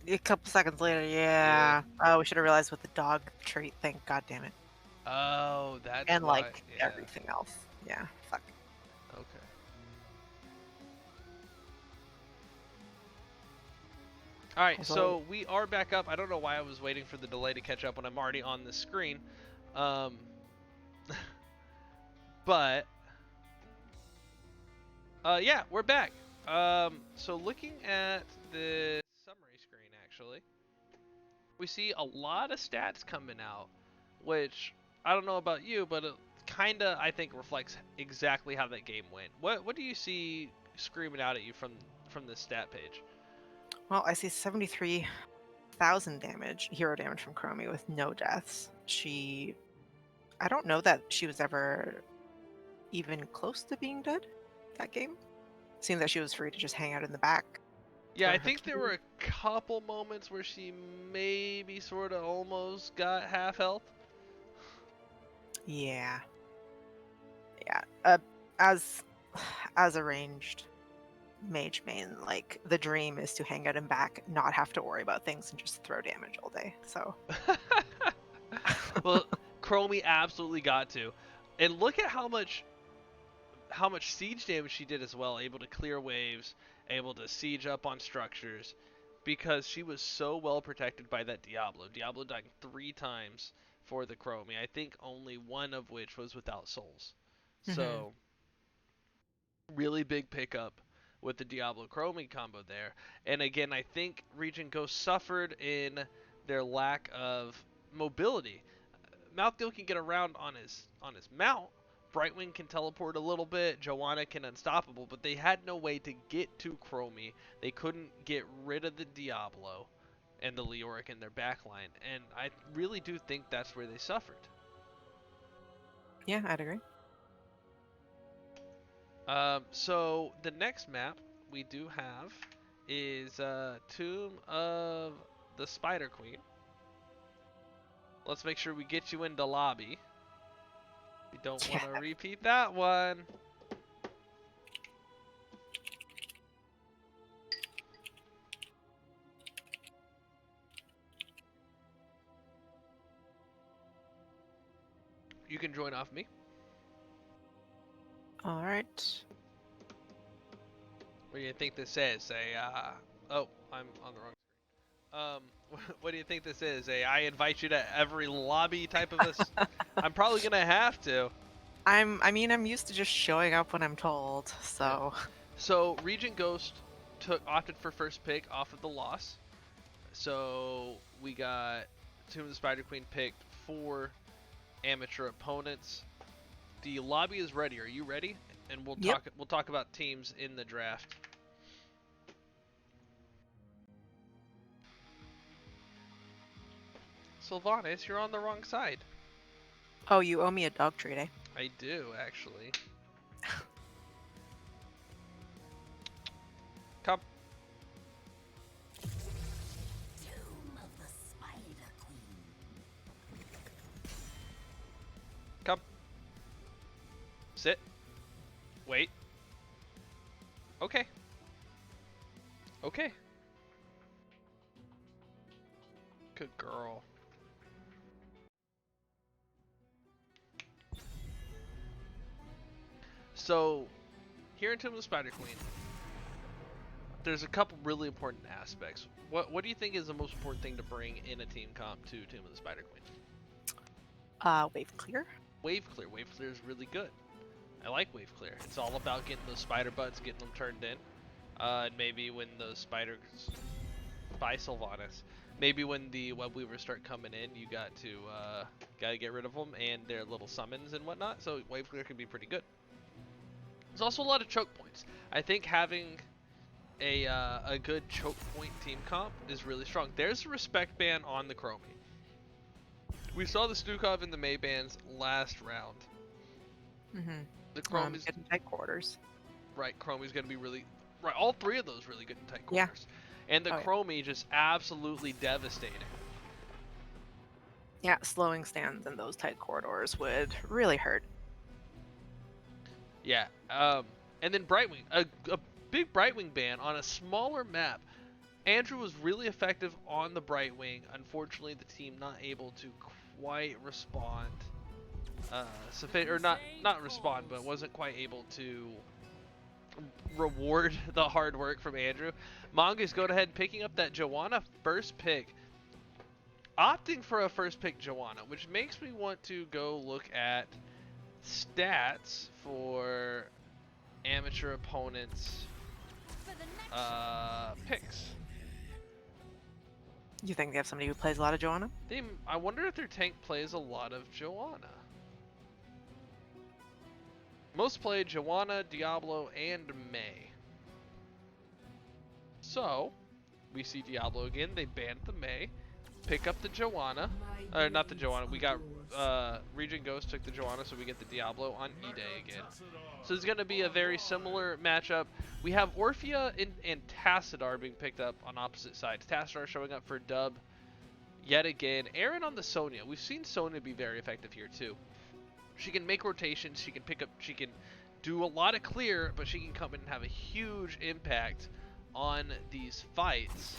A couple seconds later, Yeah. yeah. Oh, we should have realized with the dog trait thing. God damn it. Oh, that's And why. like Yeah. everything else. Yeah. Fuck. Okay. All right, Also, so we are back up. I don't know why I was waiting for the delay to catch up when I'm already on the screen. Um, but yeah, we're back. So looking at the summary screen, actually, we see a lot of stats coming out, which I don't know about you, but it kind of I think reflects exactly how that game went. What do you see screaming out at you from the stat page? well, I see 73,000 damage, hero damage from Chromie with no deaths. I don't know that she was ever even close to being dead that game. Seeing that she was free to just hang out in the back Yeah, for I her think there Q. were a couple moments where she maybe sort of almost got half health. Yeah. Yeah. As as arranged mage main, like the dream is to hang out and back, not have to worry about things and just throw damage all day. So Well, Chromie absolutely got to. And look at how much siege damage she did as well, able to clear waves, able to siege up on structures, because she was so well protected by that Diablo. Diablo dying 3 times for the Chromie, I think only one of which was without souls. Mhm. So, really big pickup with the Diablo Chromie combo there. And again, I think ReGen Ghost suffered in their lack of mobility. Mouthgill can get around on his mount. Brightwing can teleport a little bit. Joanna can unstoppable, but they had no way to get to Chromie. They couldn't get rid of the Diablo and the Leoric in their backline, and I really do think that's where they suffered. Yeah, I'd agree. So the next map we do have is Tomb of the Spider Queen. Let's make sure we get you into lobby. We don't want Yeah. to repeat that one. You can join off me. All right. What do you think this is? Oh, I'm on the wrong screen. What do you think this is? I invite you to every lobby type of this. I'm probably gonna have to. I'm used to just showing up when I'm told. Yeah. So So Regent Ghost opted for first pick off of the loss. So we got Tomb of the Spider Queen picked for amateur opponents. The lobby is ready. Are you ready? And we'll yep. talk about teams in the draft. Sylvanas, you're on the wrong side. Oh, you owe me a dog treat, eh? I do actually. Come, Tomb of the Spider Queen. come. Sit. Wait. Okay. Okay. Good girl. So, here in Tomb of the Spider Queen, there's a couple really important aspects. What do you think is the most important thing to bring in a team comp to Tomb of the Spider Queen? Wave clear. Wave clear. Wave clear is really good. I like wave clear. It's all about getting those spider butts, getting them turned in. And maybe when those spiders by Sylvanas, maybe when the web weavers start coming in, you gotta get rid of them and their little summons and whatnot. So wave clear can be pretty good. There's also a lot of choke points. I think having a good choke point team comp is really strong. There's a respect ban on the Chromie. We saw the Stukov and the Maybans last round. Mm-hmm. The Chromie's Getting tight quarters. right. Chromie's gonna be really right. All three of those really good in tight Yeah. corners, and the Oh yeah. Chromie just absolutely devastating. Yeah. Slowing stands in those tight corridors would really hurt. Yeah. And then Brightwing, a big Brightwing ban on a smaller map Andrew was really effective on the Brightwing. Unfortunately, the team not able to quite respond. Or not respond, but wasn't quite able to reward the hard work from Andrew. Mongoose going ahead and picking up that Joanna first pick. Opting for a first pick Joanna, which makes me want to go look at stats for amateur opponents' picks. You think they have somebody who plays a lot of Joanna? I wonder if their tank plays a lot of Joanna. Most played Joanna, Diablo, and Mei. So, we see Diablo again. They banned the Mei. Pick up the Joanna. Not the Joanna. We got ReGen Ghost took the Joanna, so we get the Diablo on E-Day again. So it's going to be a very similar matchup. We have Orphea and Tassadar being picked up on opposite sides. Tassadar showing up for dub yet again. Aaron on the Sonya. We've seen Sonya be very effective here too. She can make rotations. She can pick up. She can do a lot of clear, but she can come in and have a huge impact on these fights.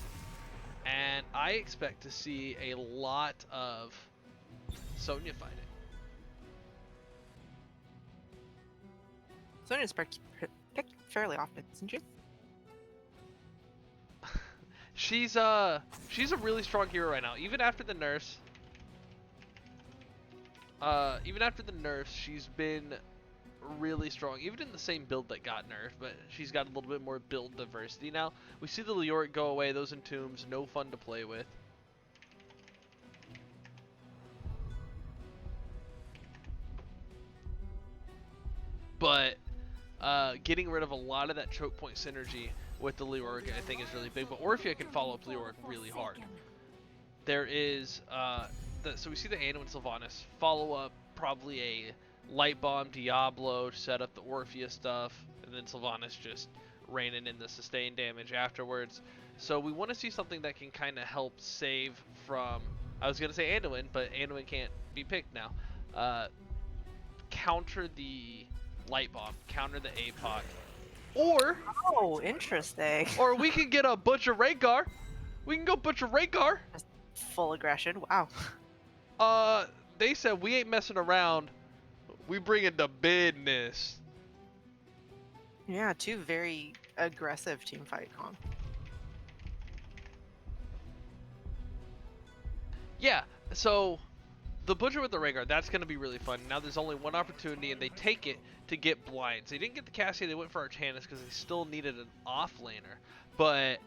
And I expect to see a lot of Sonya fighting. Sonya's picked fairly often, isn't she? She's a really strong hero right now. Even after the nerfs, she's been really strong. Even in the same build that got nerfed, but she's got a little bit more build diversity now. We see the Leoric go away. Those entombs, no fun to play with. But getting rid of a lot of that choke point synergy with the Leoric, I think, is really big. But Orphea can follow up Leoric really hard. There is so we see the Anno and Sylvanas follow up probably a Light Bomb Diablo to set up the Orphea stuff, and then Sylvanas just raining in the sustained damage afterwards. So we want to see something that can kind of help save from, I was going to say Anduin, but Anduin can't be picked now. Counter the Light Bomb, counter the APOC, or Oh, interesting. or we can get a Butcher Rhaegar. We can go Butcher Rhaegar. Full aggression. Wow. They said we ain't messing around. We bring in the business. Yeah, two very aggressive team fight comp. Yeah, so the Butcher with the Rhaegar, that's going to be really fun. Now there's only one opportunity, and they take it to get blinds. They didn't get the Cassia, they went for Artanis because they still needed an offlaner. But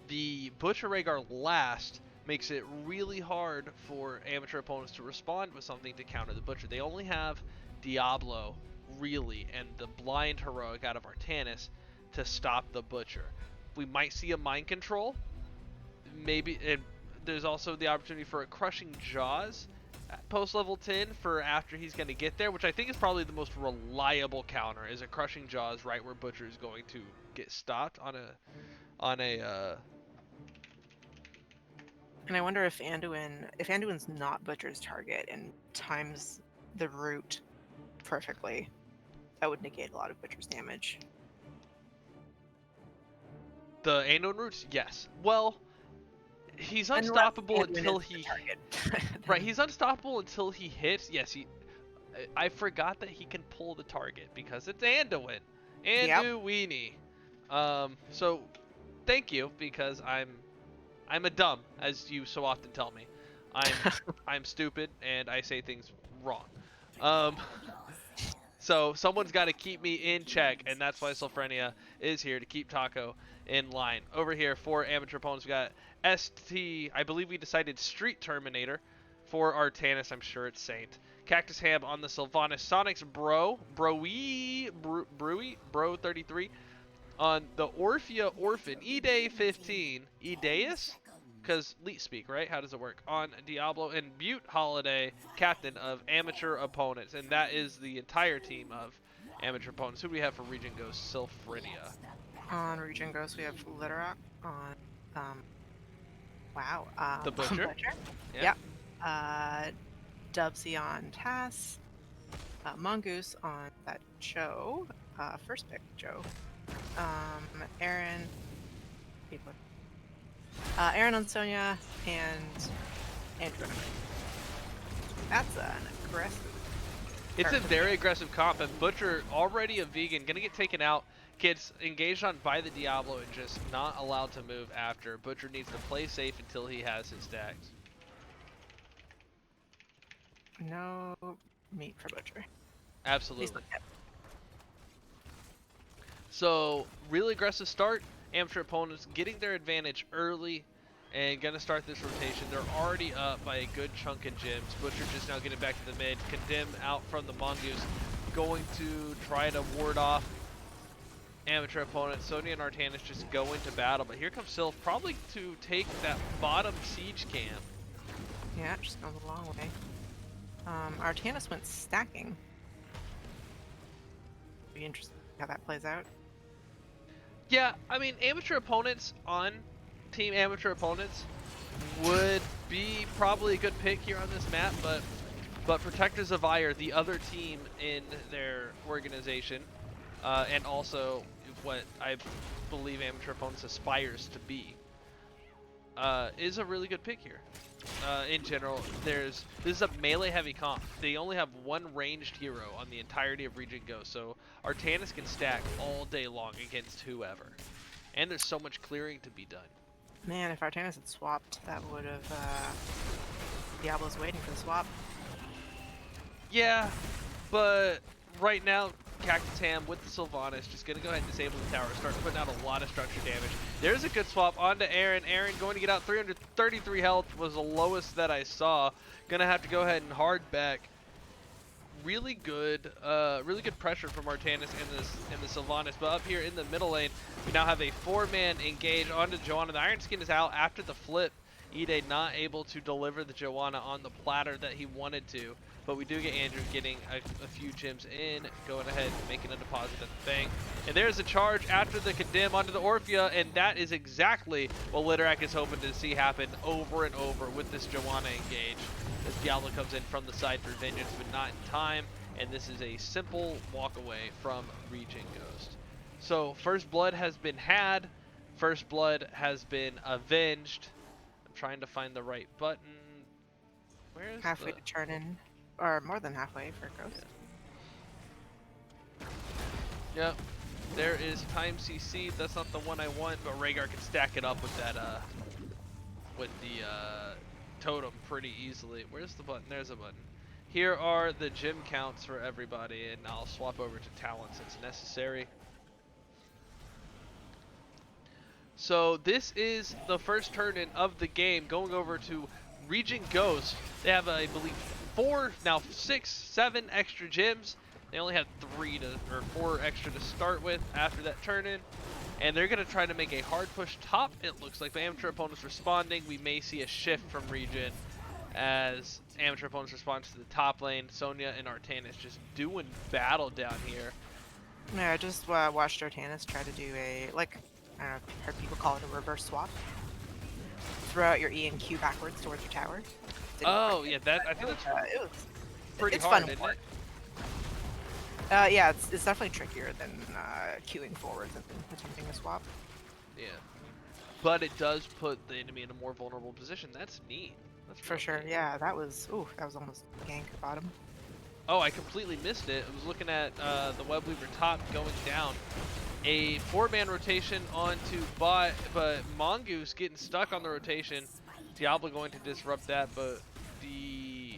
the Butcher Rhaegar last makes it really hard for amateur opponents to respond with something to counter the Butcher. They only have Diablo, really, and the blind heroic out of Artanis to stop the Butcher. We might see a mind control. Maybe there's also the opportunity for a crushing Jaws at post level 10 for after he's going to get there, which I think is probably the most reliable counter, is a crushing Jaws right where Butcher is going to get stopped on a And I wonder if Anduin's not Butcher's target and times the root perfectly, that would negate a lot of Butcher's damage. the Anduin roots, yes. Well, he's Unless unstoppable Anduin until is the he target. right. He's unstoppable until he hits. Yes, I forgot that he can pull the target because it's Anduin. Anduini. So thank you, because I'm a dumb, as you so often tell me. I'm stupid and I say things wrong. So someone's got to keep me in check, and that's why Sylphrenia is here to keep Taco in line. Over here for amateur opponents, we got ST. I believe we decided Street Terminator for Artanis. I'm sure it's Saint. Cactus Ham on the Sylvanas. Sonic's Bro 33 on the Orphea Orphan. E-Day 15. E-Deus? Because Leet speak, right? How does it work? On Diablo and Butte Holiday, captain of amateur opponents. And that is the entire team of amateur opponents. Who do we have for ReGen Ghost? Sylphrenia. On ReGen Ghost, we have Literock on, The Butcher? Yep. Dubsy on Tass. Mongoose on that Joe. First pick, Joe. Aaron. Aaron on Sonya and Andrew on Ray. That's an aggressive. It's a character. very aggressive comp, and Butcher, already a vegan, gonna get taken out, gets engaged on by the Diablo and just not allowed to move after. Butcher needs to play safe until he has his stacks. No meat for Butcher. At least Absolutely. not yet. So, really aggressive start. Amateur opponents getting their advantage early and gonna start this rotation. They're already up by a good chunk of gems. Butcher just now getting back to the mid. Condemn out from the Mongoose. Going to try to ward off amateur opponent. Sonya and Artanis just go into battle, but here comes Sylph probably to take that bottom siege camp. Yeah, just goes a long way. Artanis went stacking. Be interesting how that plays out. Yeah, I mean, amateur opponents on team amateur opponents would be probably a good pick here on this map, but Protectors of Ire, the other team in their organization, and also what I believe amateur opponents aspires to be, is a really good pick here. In general, this is a melee heavy comp. They only have one ranged hero on the entirety of ReGen Go, so Artanis can stack all day long against whoever. And there's so much clearing to be done. Man, if Artanis had swapped, that would have. Diablo's waiting for the swap. Yeah, but right now, Cactus Ham with the Sylvanas just going to go ahead and disable the tower, start putting out a lot of structure damage. There's a good swap onto Aaron. Aaron going to get out 333 health, was the lowest that I saw. Going to have to go ahead and hard back. Really good pressure from Artanis and the Sylvanas. But up here in the middle lane, we now have a 4-man engage onto Joanna. The Iron Skin is out after the flip. Ide not able to deliver the Joanna on the platter that he wanted to. But we do get Andrew getting a few gems in, going ahead and making a deposit at the bank. And there's a charge after the condemn onto the Orphea, and that is exactly what Literak is hoping to see happen over and over with this Joanna engage. As Diablo comes in from the side for vengeance, but not in time, and this is a simple walk away from ReGen Ghost. So first blood has been had, first blood has been avenged. I'm trying to find the right button. Where's Halfway to turn in. Or more than halfway for Ghost. Yep. There is time CC. That's not the one I want, but Rhaegar can stack it up with that with the totem pretty easily. Where's the button? There's a button. Here are the gem counts for everybody, and I'll swap over to talent since necessary. So this is the first turn-in of the game, going over to ReGen Ghost. They have, I believe, 6, 7 extra gems. They only had 4 extra to start with after that turn-in. And they're going to try to make a hard push top, it looks like. The amateur opponents responding. We may see a shift from ReGen as amateur opponents respond to the top lane. Sonya and Artanis just doing battle down here. Yeah, I just watched Artanis try to do a, like, I don't know if you've heard people call it a reverse swap. Throw out your E and Q backwards towards your tower. Oh, yeah, that I think that's pretty it's hard, fun isn't work. it? Yeah, it's definitely trickier than queuing forwards and attempting a swap. Yeah. But it does put the enemy in a more vulnerable position. That's neat. That's For real sure, neat. yeah, that was almost gank bottom. Oh, I completely missed it. I was looking at the Web Weaver top going down. A 4-man rotation onto bot, but Mongoose getting stuck on the rotation. Diablo going to disrupt that, but the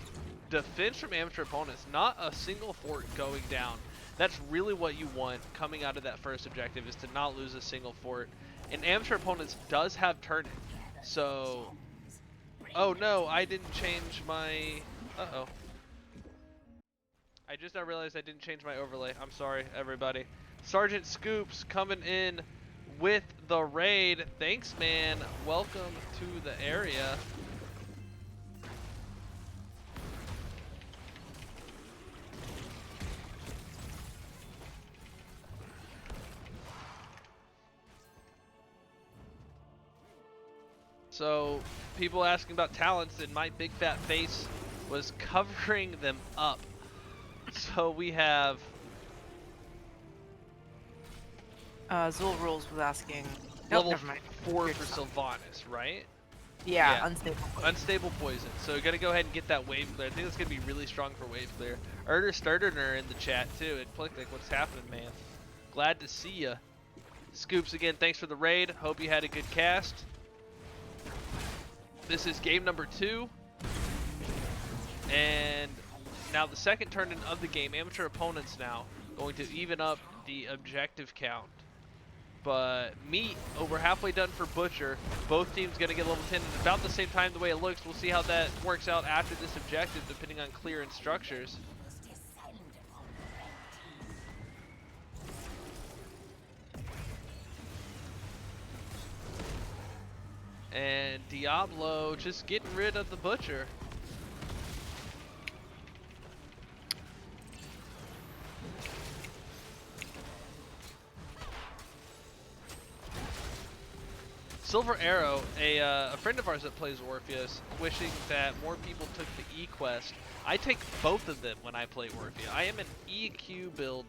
defense from amateur opponents, not a single fort going down. That's really what you want coming out of that first objective, is to not lose a single fort. And amateur opponents does have turn-in. So, oh no, I didn't change my, uh-oh. I just now realized I didn't change my overlay. I'm sorry, everybody. Sergeant Scoops coming in with the raid. Thanks, man. Welcome to the area. So, people asking about talents, and my big fat face was covering them up. So we have Zul Rules was asking, Nope, Level never mind. 4 You're for just on. Sylvanas, right? Yeah, Yeah. unstable. Unstable poison. So we gotta go ahead and get that wave clear. I think that's gonna be really strong for wave clear. Erder Sturdener in the chat too. It clicked like, what's happening, man? Glad to see ya. Scoops again, thanks for the raid. Hope you had a good cast. This is game number 2. And now the second turn in of the game, amateur opponents now going to even up the objective count. But meat over halfway done for Butcher. Both teams gonna get level 10 at about the same time the way it looks. We'll see how that works out after this objective depending on clear and structures. Must descend upon the red team. And Diablo just getting rid of the Butcher. Silver Arrow, a friend of ours that plays Orpheus, wishing that more people took the E-Quest. I take both of them when I play Orphea. I am an EQ build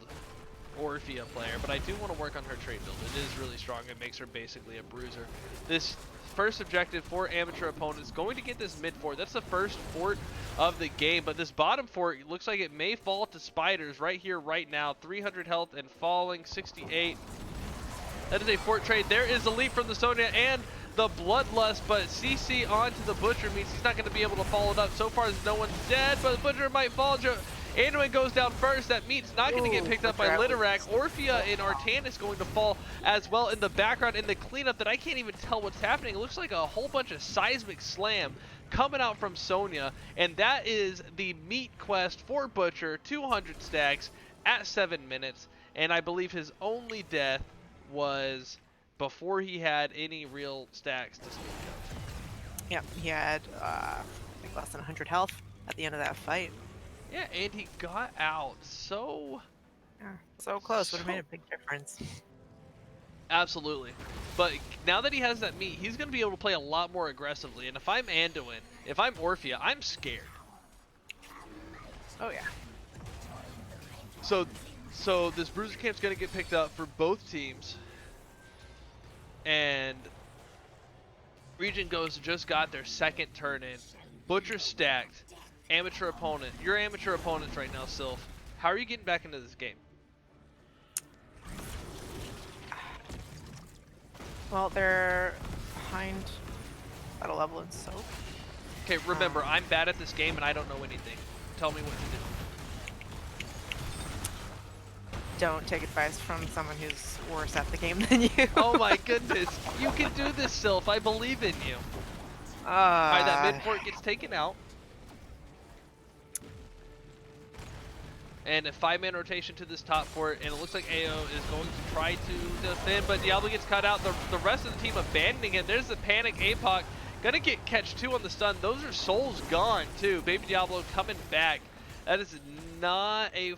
Orphea player, but I do want to work on her trade build. It is really strong. It makes her basically a bruiser. This first objective for amateur opponents going to get this mid fort. That's the first fort of the game, but this bottom fort looks like it may fall to spiders right here, right now. 300 health and falling, 68. That is a fort trade. There is a leap from the Sonya and the Bloodlust, but CC onto the Butcher means he's not going to be able to follow it up. So far, no one's dead, but the Butcher might fall. Anduin goes down first. That meat's not going to get picked up by Litorak. Orphea and Artanis going to fall as well in the background in the cleanup that I can't even tell what's happening. It looks like a whole bunch of seismic slam coming out from Sonya, and that is the meat quest for Butcher, 200 stacks at 7 minutes, and I believe his only death was before he had any real stacks to speak of. Yep, he had I think less than 100 health at the end of that fight. Yeah, and he got out so... Yeah, so close. Would have made a big difference. Absolutely. But now that he has that meat, he's going to be able to play a lot more aggressively. And if I'm Anduin, if I'm Orphea, I'm scared. Oh yeah. So this bruiser camp's going to get picked up for both teams. And ReGen Ghost just got their second turn in. Butcher stacked. Amateur opponent. Your amateur opponents right now, Sylph. How are you getting back into this game? Well, they're behind battle level and soap. Okay, remember, I'm bad at this game and I don't know anything. Tell me what to do. Don't take advice from someone who's worse at the game than you. Oh my goodness. You can do this, Sylph. I believe in you. Alright, that mid port gets taken out. And a 5-man rotation to this top fort, and it looks like AO is going to try to defend, but Diablo gets cut out. The rest of the team abandoning it. There's the panic APOC. Gonna get catch 2 on the stun. Those are souls gone too. Baby Diablo coming back. That is not a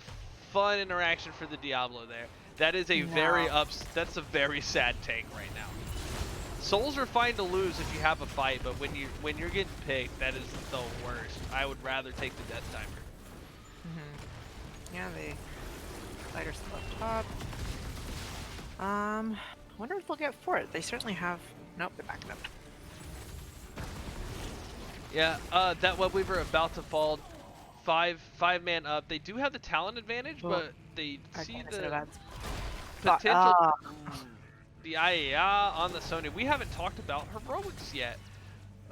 fun interaction for the Diablo there. That is a that's a very sad take right now. Souls are fine to lose if you have a fight, but when you're getting picked, that is the worst. I would rather take the death timer. Yeah, the fighters still up top. I wonder if they'll get for it. They certainly have. Nope, they're backing up. Yeah, that web weaver about to fall. Five man up. They do have the talent advantage, but they see the potential. The IAA on the Sonya. We haven't talked about heroics yet.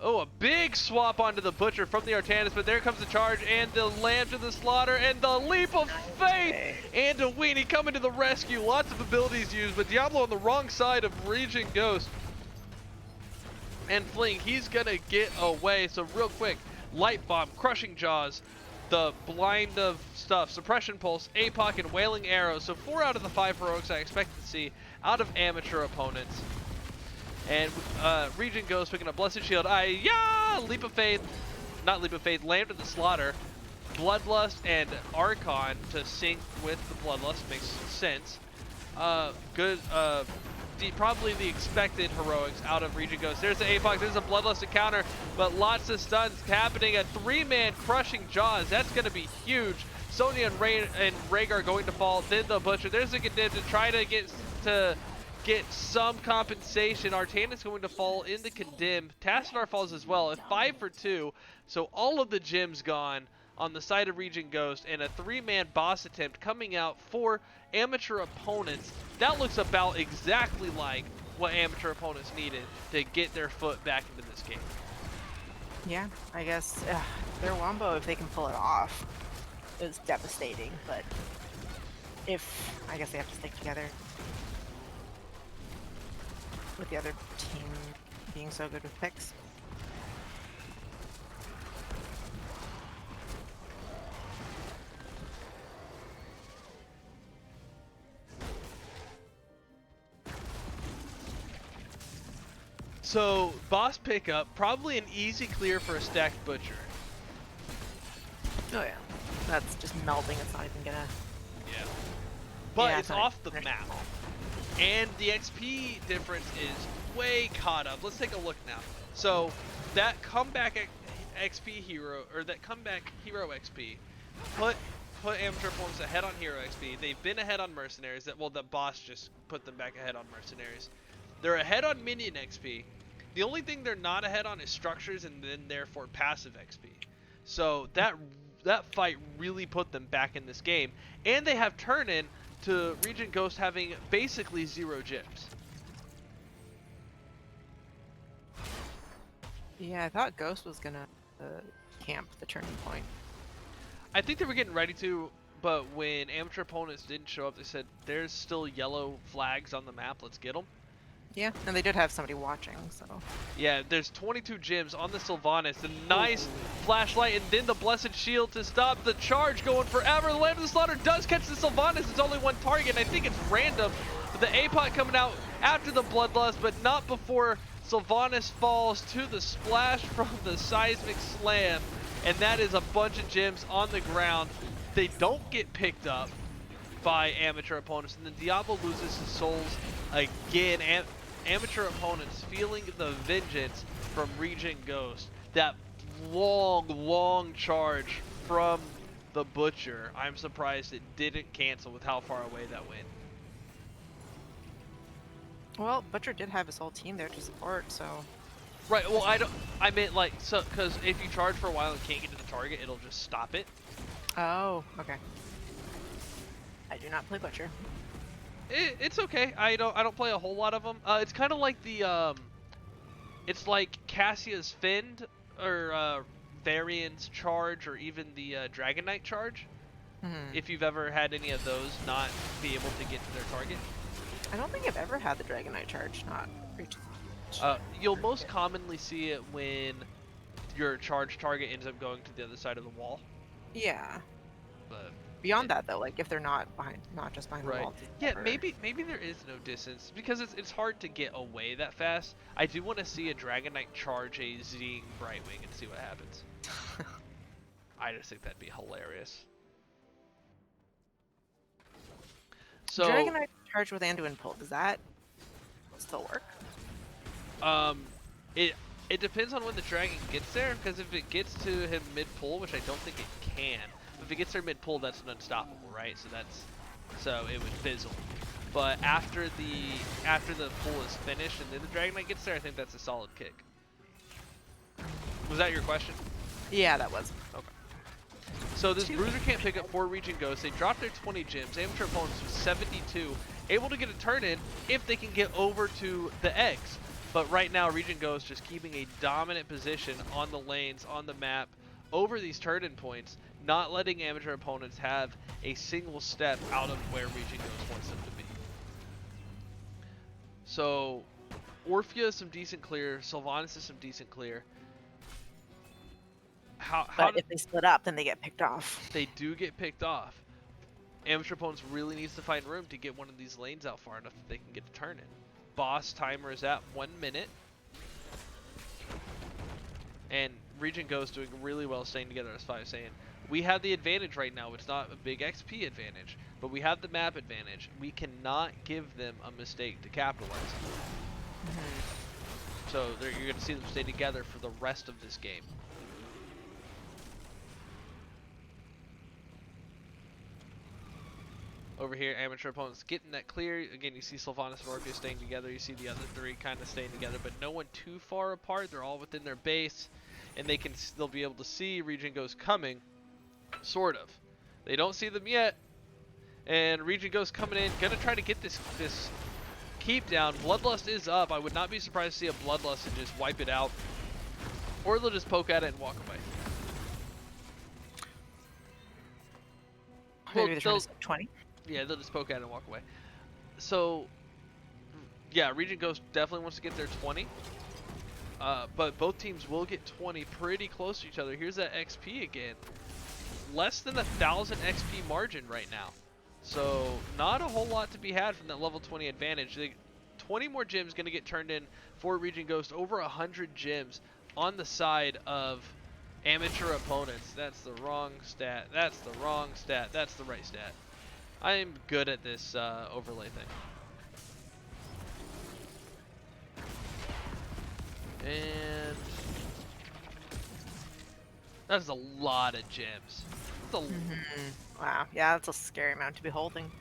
Oh, a big swap onto the Butcher from the Artanis, but there comes the charge and the lamb to the slaughter and the leap of faith. And a weenie coming to the rescue. Lots of abilities used, but Diablo on the wrong side of ReGen Ghost. And Fling, he's gonna get away. So real quick, Light Bomb, Crushing Jaws, the Blind of Stuff, Suppression Pulse, APOC, and Wailing Arrow. So 4 out of the 5 heroics I expect to see out of amateur opponents. And ReGen Ghost picking up Blessed Shield. Leap of Faith, not Leap of Faith, Lamb to the Slaughter, Bloodlust, and Archon to sync with the Bloodlust. Makes sense. Good. Probably the expected heroics out of ReGen Ghost. There's the APOC, there's a Bloodlust encounter, but lots of stuns happening. A 3-man Crushing Jaws, that's going to be huge. Sonya and Rhaegar going to fall, then the Butcher. There's a Gadib to try to get to get some compensation. Artana's going to fall into Condemn. Tassadar falls as well. A 5 for 2. So all of the gems gone on the side of ReGen Ghost, and a 3-man boss attempt coming out for amateur opponents. That looks about exactly like what amateur opponents needed to get their foot back into this game. Yeah, I guess their wombo, if they can pull it off, is devastating. But I guess they have to stick together with the other team being so good with picks. So, boss pickup, probably an easy clear for a stacked Butcher. Oh yeah, that's just melting. It's not even gonna. Yeah. But Yeah, it's not off the even map. And the XP difference is way caught up. Let's take a look now. So, that comeback XP hero, or that comeback hero XP, put amateur opponents ahead on hero XP. They've been ahead on mercenaries. The boss just put them back ahead on mercenaries. They're ahead on minion XP. The only thing they're not ahead on is structures, and then therefore passive XP. So that fight really put them back in this game, and they have turn-in to ReGen Ghost having basically 0 gems. Yeah, I thought Ghost was gonna camp the turning point. I think they were getting ready to, but when amateur opponents didn't show up, they said, there's still yellow flags on the map, let's get them. Yeah, and they did have somebody watching, so. Yeah, there's 22 gems on the Sylvanas. A nice flashlight, and then the Blessed Shield to stop the charge going forever. The Land of the Slaughter does catch the Sylvanas. It's only one target, and I think it's random. But the APOT coming out after the Bloodlust, but not before Sylvanas falls to the splash from the Seismic Slam. And that is a bunch of gems on the ground. They don't get picked up by amateur opponents, and then Diablo loses his souls again. Amateur opponents feeling the vengeance from ReGen Ghost. That long charge from the Butcher. I'm surprised it didn't cancel with how far away that went. Well, Butcher did have his whole team there to support, so. Right, well, I meant like, so, because if you charge for a while and can't get to the target, it'll just stop it. Oh, okay. I do not play Butcher. It's okay. I don't play a whole lot of them. It's kind of like it's like Cassia's Fend or Varian's Charge, or even the Dragon Knight Charge. If you've ever had any of those not be able to get to their target. I don't think I've ever had the Dragon Knight charge not reach. You'll most commonly see it when your charge target ends up going to the other side of the wall. Yeah. But beyond that, though, like if they're not just behind the wall. Yeah, maybe there is no distance because it's hard to get away that fast. I do want to see a Dragon Knight charge a Zing Brightwing and see what happens. I just think that'd be hilarious. So Dragon Knight charge with Anduin pull, does that still work? It depends on when the dragon gets there, because if it gets to him mid-pull, which I don't think it can, if it gets there mid-pull, that's unstoppable, right? So it would fizzle. But after the pull is finished and then the Dragon Knight gets there, I think that's a solid kick. Was that your question? Yeah, that was. Okay. So this Bruiser can't pick up 4 ReGen Ghosts. They dropped their 20 gems. Amateur opponents with 72, able to get a turn in if they can get over to the eggs. But right now, ReGen Ghost just keeping a dominant position on the lanes, on the map, over these turn-in points, not letting amateur opponents have a single step out of where ReGen Ghost wants them to be. So, Orphea is some decent clear, Sylvanas is some decent clear. But if they split up, then they get picked off. They do get picked off. Amateur opponents really needs to find room to get one of these lanes out far enough that they can get a turn in. Boss timer is at 1 minute. And ReGen Ghost doing really well staying together, as I was saying. We have the advantage right now. It's not a big XP advantage, but we have the map advantage. We cannot give them a mistake to capitalize on. So you're going to see them stay together for the rest of this game. over here. Amateur opponents getting that clear. Again, you see Sylvanas and Orpheus staying together. You see the other three kind of staying together, but no one too far apart. They're all within their base, and they can still be able to see ReGen Ghost coming, sort of. They don't see them yet, and ReGen Ghost coming in, gonna try to get this keep down. Bloodlust is up. I would not be surprised to see a Bloodlust and just wipe it out, or they'll just poke at it and walk away. Maybe they're trying to save 20. Yeah, they'll just poke at it and walk away. So, yeah, ReGen Ghost definitely wants to get their 20. But both teams will get 20 pretty close to each other. Here's that XP again. Less than 1,000 XP margin right now. So, not a whole lot to be had from that level 20 advantage. 20 more gems going to get turned in for ReGen Ghost. Over 100 gems on the side of amateur opponents. That's the wrong stat. That's the wrong stat. That's the right stat. I am good at this overlay thing. And that's a lot of gems. That's a Wow, yeah, that's a scary amount to be holding.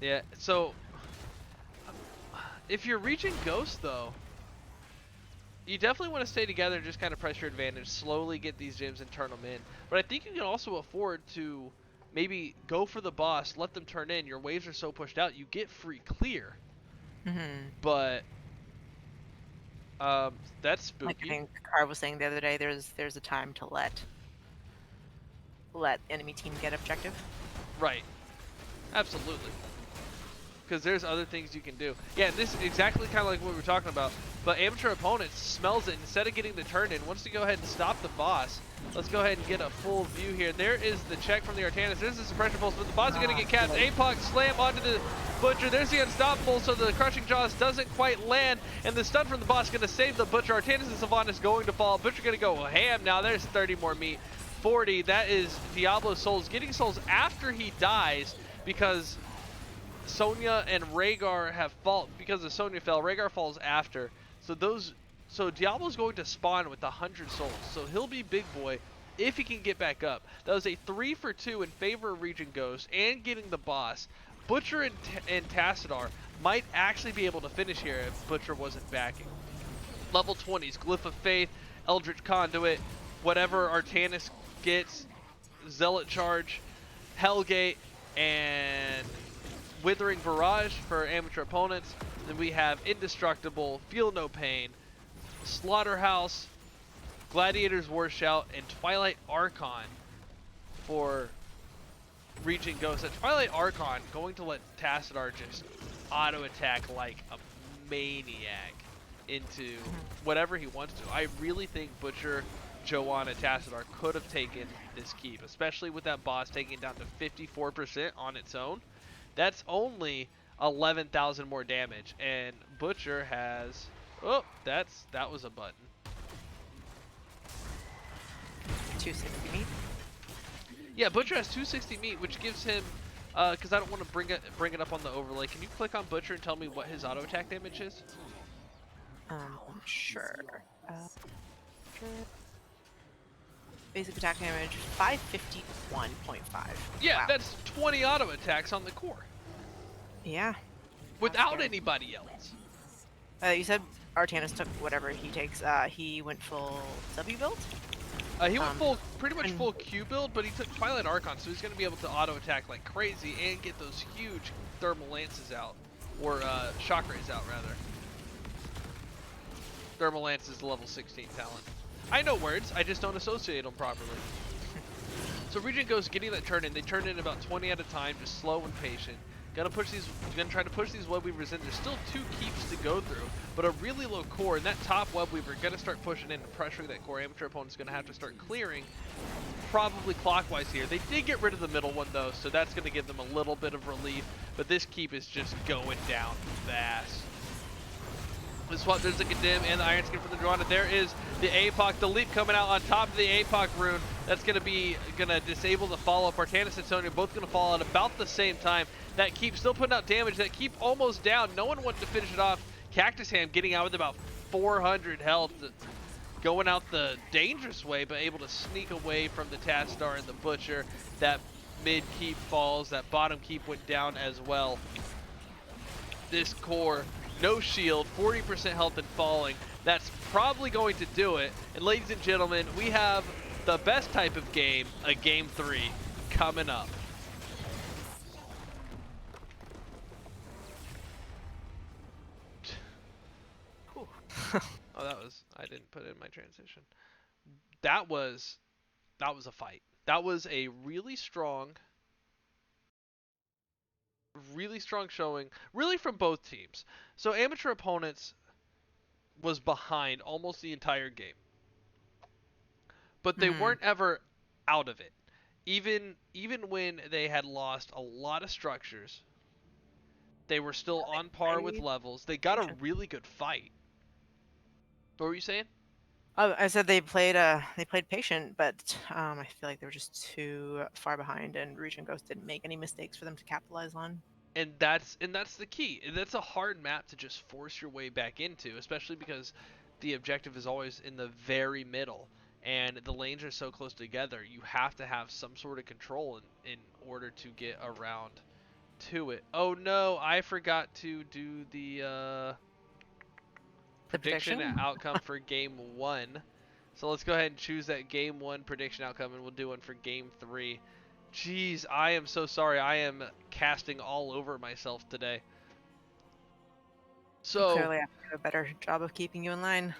Yeah, so if you're ReGen Ghost though, you definitely want to stay together and just kind of press your advantage, slowly get these gems and turn them in. But I think you can also afford to maybe go for the boss, let them turn in. Your waves are so pushed out, you get free clear. But that's spooky. Like I think Carl was saying the other day, there's a time to let enemy team get objective. Right. Absolutely. Because there's other things you can do. Yeah, this is exactly kind of like what we were talking about. But amateur opponents smells it. Instead of getting the turn in, wants to go ahead and stop the boss. Let's go ahead and get a full view here. There is the check from the Artanis. There's the suppression pulse, but the boss is going to get capped. APOC slam onto the Butcher. There's the unstoppable, so the crushing jaws doesn't quite land. And the stun from the boss is going to save the Butcher. Artanis and Sylvanas going to fall. Butcher going to go ham now. There's 30 more meat. 40. That is Diablo's souls. Getting souls after he dies because Sonya and Rhaegar have fallen. Because of Sonya fell, Rhaegar falls after. So Diablo's going to spawn with 100 souls. So he'll be big boy if he can get back up. That was a 3 for 2 in favor of ReGen Ghost and getting the boss. Butcher and Tassadar might actually be able to finish here if Butcher wasn't backing. Level 20s, Glyph of Faith, Eldritch Conduit, whatever Artanis gets, Zealot Charge, Hellgate, and Withering Barrage for amateur opponents. Then we have Indestructible, Feel No Pain, Slaughterhouse, Gladiator's War Shout, and Twilight Archon for ReGen Ghost. That Twilight Archon going to let Tassadar just auto attack like a maniac into whatever he wants to. I really think Butcher, Joanna, Tassadar could have taken this keep, especially with that boss taking it down to 54% on its own. That's only 11,000 more damage, and Butcher has, oh, that was a button. 260 meat. Yeah, Butcher has 260 meat, which gives him, because I don't want to bring it up on the overlay. Can you click on Butcher and tell me what his auto attack damage is? Sure. Basic attack damage 551.5. Yeah, Wow. that's 20 auto attacks on the core Yeah. without scary. anybody else. You said Artanis took whatever he takes. He went full W build. He went pretty much full Q build, but he took Twilight Archon, so he's going to be able to auto attack like crazy and get those huge thermal lances out, or shock rays out rather. Thermal lance is the level 16 talent. I know words, I just don't associate them properly. So ReGen Ghost getting that turn in. They turn in about 20 at a time, just slow and patient. Gonna try to push these web weavers in. There's still 2 keeps to go through, but a really low core, and that top web weaver gonna start pushing in and pressuring that core. Amateur opponent's gonna have to start clearing, probably clockwise here. They did get rid of the middle one though, so that's gonna give them a little bit of relief. But this keep is just going down fast. The swap, there's the Condemn and the Iron Skin from the Joanna. There is the APOC, the leap coming out on top of the APOC rune. That's gonna disable the follow-up. Artanis and Sonya both gonna fall at about the same time. That keep still putting out damage. That keep almost down. No one wanted to finish it off. Cactus Ham getting out with about 400 health, going out the dangerous way, but able to sneak away from the Tassadar and the Butcher. That mid keep falls. That bottom keep went down as well. This core, no shield, 40% health and falling. That's probably going to do it. And ladies and gentlemen, we have the best type of game, a game 3, coming up. Whew. Oh, I didn't put it in my transition. That was a fight. That was a really strong showing, really from both teams. So amateur opponents was behind almost the entire game, but they Hmm. weren't ever out of it. Even when they had lost a lot of structures, they were still on par with Played levels. They got a patient. really good fight. What were you saying? Oh, I said they played patient, but I feel like they were just too far behind, and ReGen Ghost didn't make any mistakes for them to capitalize on. And that's the key. That's a hard map to just force your way back into, especially because the objective is always in the very middle, and the lanes are so close together. You have to have some sort of control in order to get around to it. Oh no, I forgot to do the The prediction prediction? outcome for game 1. So let's go ahead and choose that game 1 prediction outcome, and we'll do one for game 3. Jeez, I am so sorry. I am casting all over myself today. So, Clearly, I have to do a better job of keeping you in line.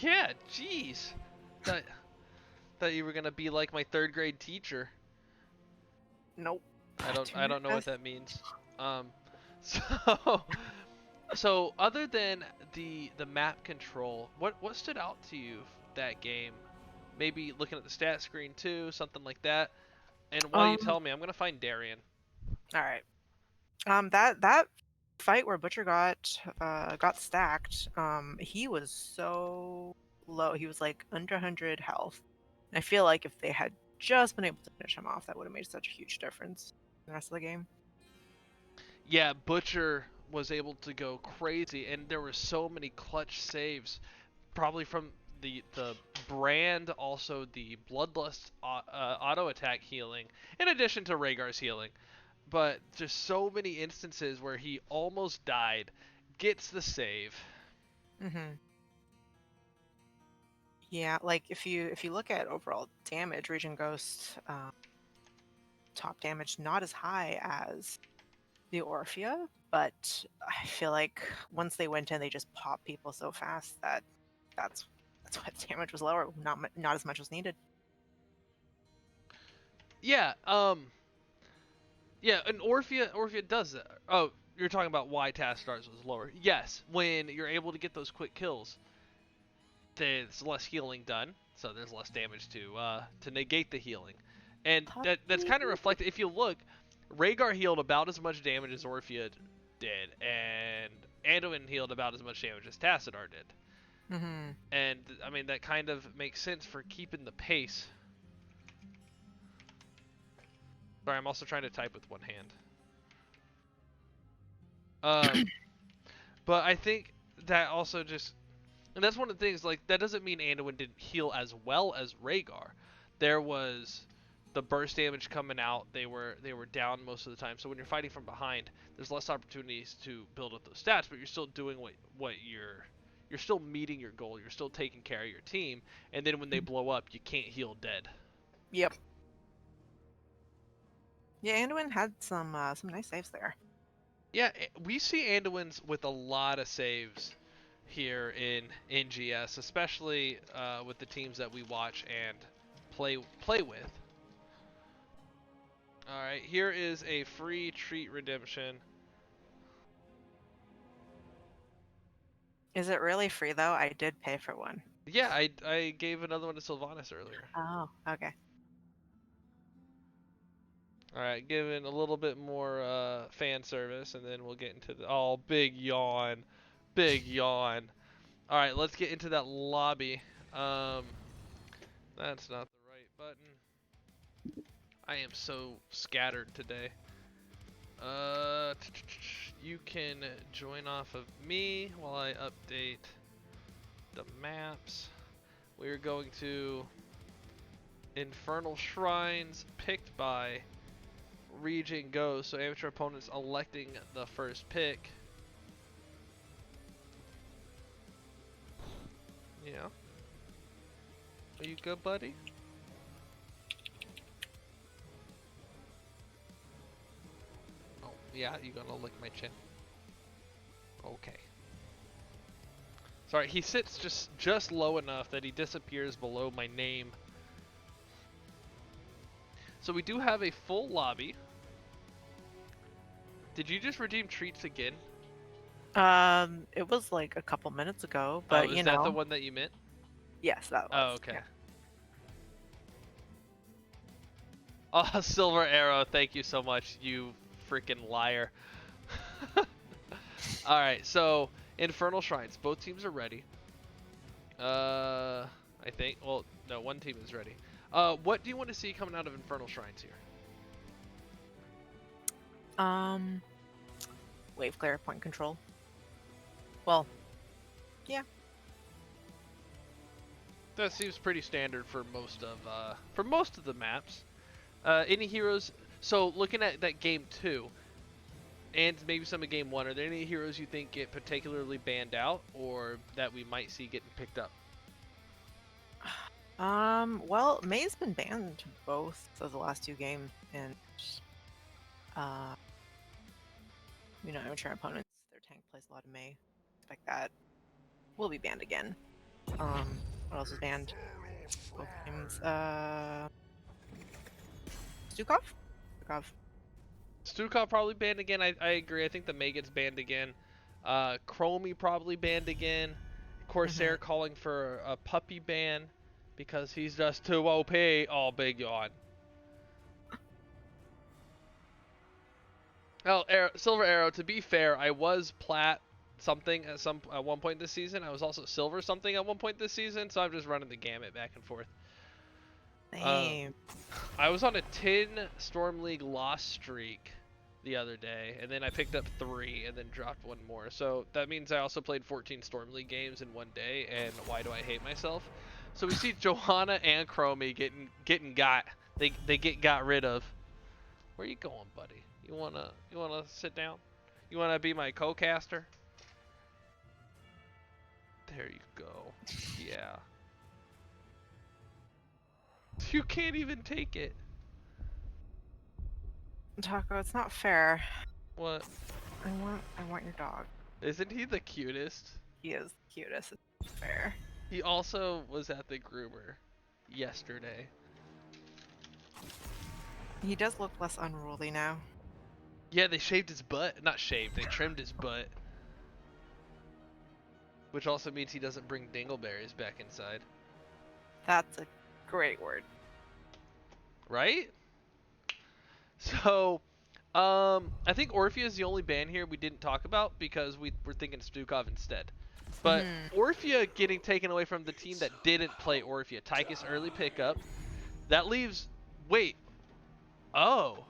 yeah, jeez. Thought, thought you were gonna be like my 3rd grade teacher. Nope. I Do don't know my what best. that means. So so other than the map control, what stood out to you that game? Maybe looking at the stat screen too, something like that. And while you Um. tell me, I'm gonna find Darian. All right. That fight where Butcher got stacked. He was so low. He was like under 100 health. And I feel like if they had just been able to finish him off, that would have made such a huge difference in the rest of the game. Yeah, Butcher was able to go crazy, and there were so many clutch saves, probably from the brand, also the Bloodlust auto attack healing, in addition to Rhaegar's healing. But just so many instances where he almost died, gets the save. Hmm. Yeah, like if you look at overall damage, Raging Ghost top damage not as high as the Orphea, but I feel like once they went in, they just popped people so fast that that's that's why the damage was lower. Not as much was needed. Yeah, yeah, and Orphea does that. Oh, you're talking about why task stars was lower. Yes, when you're able to get those quick kills, there's less healing done, so there's less damage to negate the healing, and that's Puppy. kind of reflected. If you look, Rhaegar healed about as much damage as Orphea did, and Anduin healed about as much damage as Tassadar did. Hmm. And I mean that kind of makes sense for keeping the pace. Sorry, I'm also trying to type with one hand. Um, but I think that also just, and that's one of the things. Like that doesn't mean Anduin didn't heal as well as Rhaegar. There was the burst damage coming out. They were down most of the time. So when you're fighting from behind, there's less opportunities to build up those stats. But you're still doing what you're still meeting your goal. You're still taking care of your team. And then when they blow up, you can't heal dead. Yep. Yeah, Anduin had some nice saves there. Yeah, we see Anduins with a lot of saves here in NGS, especially with the teams that we watch and play with. All right, here is a free treat redemption. Is it really free though? I did pay for one. Yeah, I gave another one to Sylvanas earlier. Oh, okay. All right, giving a little bit more fan service, and then we'll get into the big yawn, big yawn. All right, let's get into that lobby. Um, that's not the right button. I am so scattered today. You can join off of me while I update the maps. We're going to Infernal Shrines picked by ReGen goes. So amateur opponents electing the first pick. Yeah. Are you good, buddy? Oh, yeah, you gonna lick my chin. Okay. Sorry, he sits just low enough that he disappears below my name. So we do have a full lobby. Did you just redeem treats again? It was like a couple minutes ago, Oh, but is that the one that you meant? yes, that was. Oh, okay. Yeah. Oh, Silver Arrow, thank you so much, you freaking liar. Alright, so Infernal Shrines. Both teams are ready. I think. Well, no, one team is ready. What do you want to see coming out of Infernal Shrines here? Wave clear, point control. Well, yeah. That seems pretty standard for most of the maps. Any heroes? So looking at that game 2, and maybe some of game 1, are there any heroes you think get particularly banned out, or that we might see getting picked up? Well, May's been banned both of the last 2 games, and uh, amateur opponents, their tank plays a lot of May. Expect that will be banned again. What else is banned? Both games. Stukov? Stukov. Stukov probably banned again. I agree. I think the May gets banned again. Chromie probably banned again. Corsair calling for a puppy ban because he's just too OP. Oh, big yawn. Oh, Silver Arrow. To be fair, I was plat something at one point this season. I was also silver something at one point this season, so I'm just running the gamut back and forth. Same. I was on a 10 Storm League loss streak the other day, and then I picked up 3 and then dropped 1 more. So that means I also played 14 Storm League games in one day, and why do I hate myself? So we see Johanna and Chromie getting got. They get got rid of. Where you going, buddy? You wanna sit down? You wanna be my co-caster? There you go. Yeah. You can't even take it. Taco, it's not fair. What? I want your dog. Isn't he the cutest? He is the cutest. It's fair. He also was at the groomer yesterday. He does look less unruly now. Yeah, they shaved his butt. Not shaved, they trimmed his butt. Which also means he doesn't bring dingleberries back inside. That's a great word. Right? So, I think Orphea is the only ban here we didn't talk about because we were thinking Stukov instead. But Orphea getting taken away from the team that didn't play Orphea. Tychus early pickup. That leaves... Wait. Oh.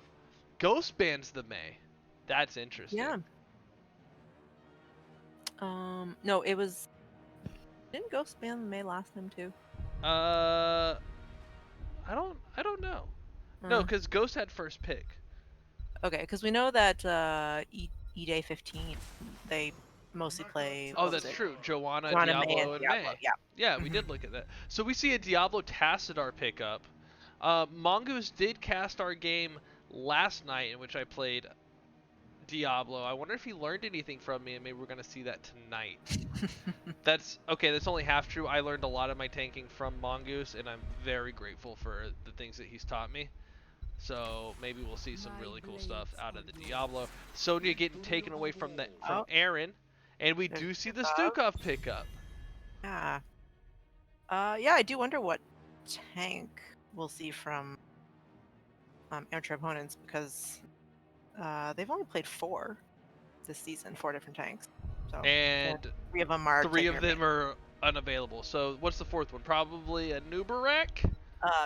Ghost bans the May. That's interesting. Yeah. No, it was. Didn't Ghost ban May last time too? I don't know. No, because Ghost had first pick. Okay, because we know that E-Day 15, they mostly play. Oh, that's true. Joanna, Joanna, Diablo, May, and Diablo, May. yeah. Yeah, we did look at that. So we see a Diablo Tassadar pickup. Mongoose did cast our game last night in which I played Diablo. I wonder if he learned anything from me, and maybe we're going to see that tonight. That's only half true. I learned a lot of my tanking from Mongoose, and I'm very grateful for the things that he's taught me. So maybe we'll see some really cool stuff out of the Diablo. Sonya getting taken away from Aaron, and we do see the Stukov pickup. Yeah. Yeah, I do wonder what tank we'll see from amateur opponents because they've only played 4 this season, 4 different tanks. So And 3 of them are. 3 of them are unavailable. So what's the 4th one? Probably a Nubarek?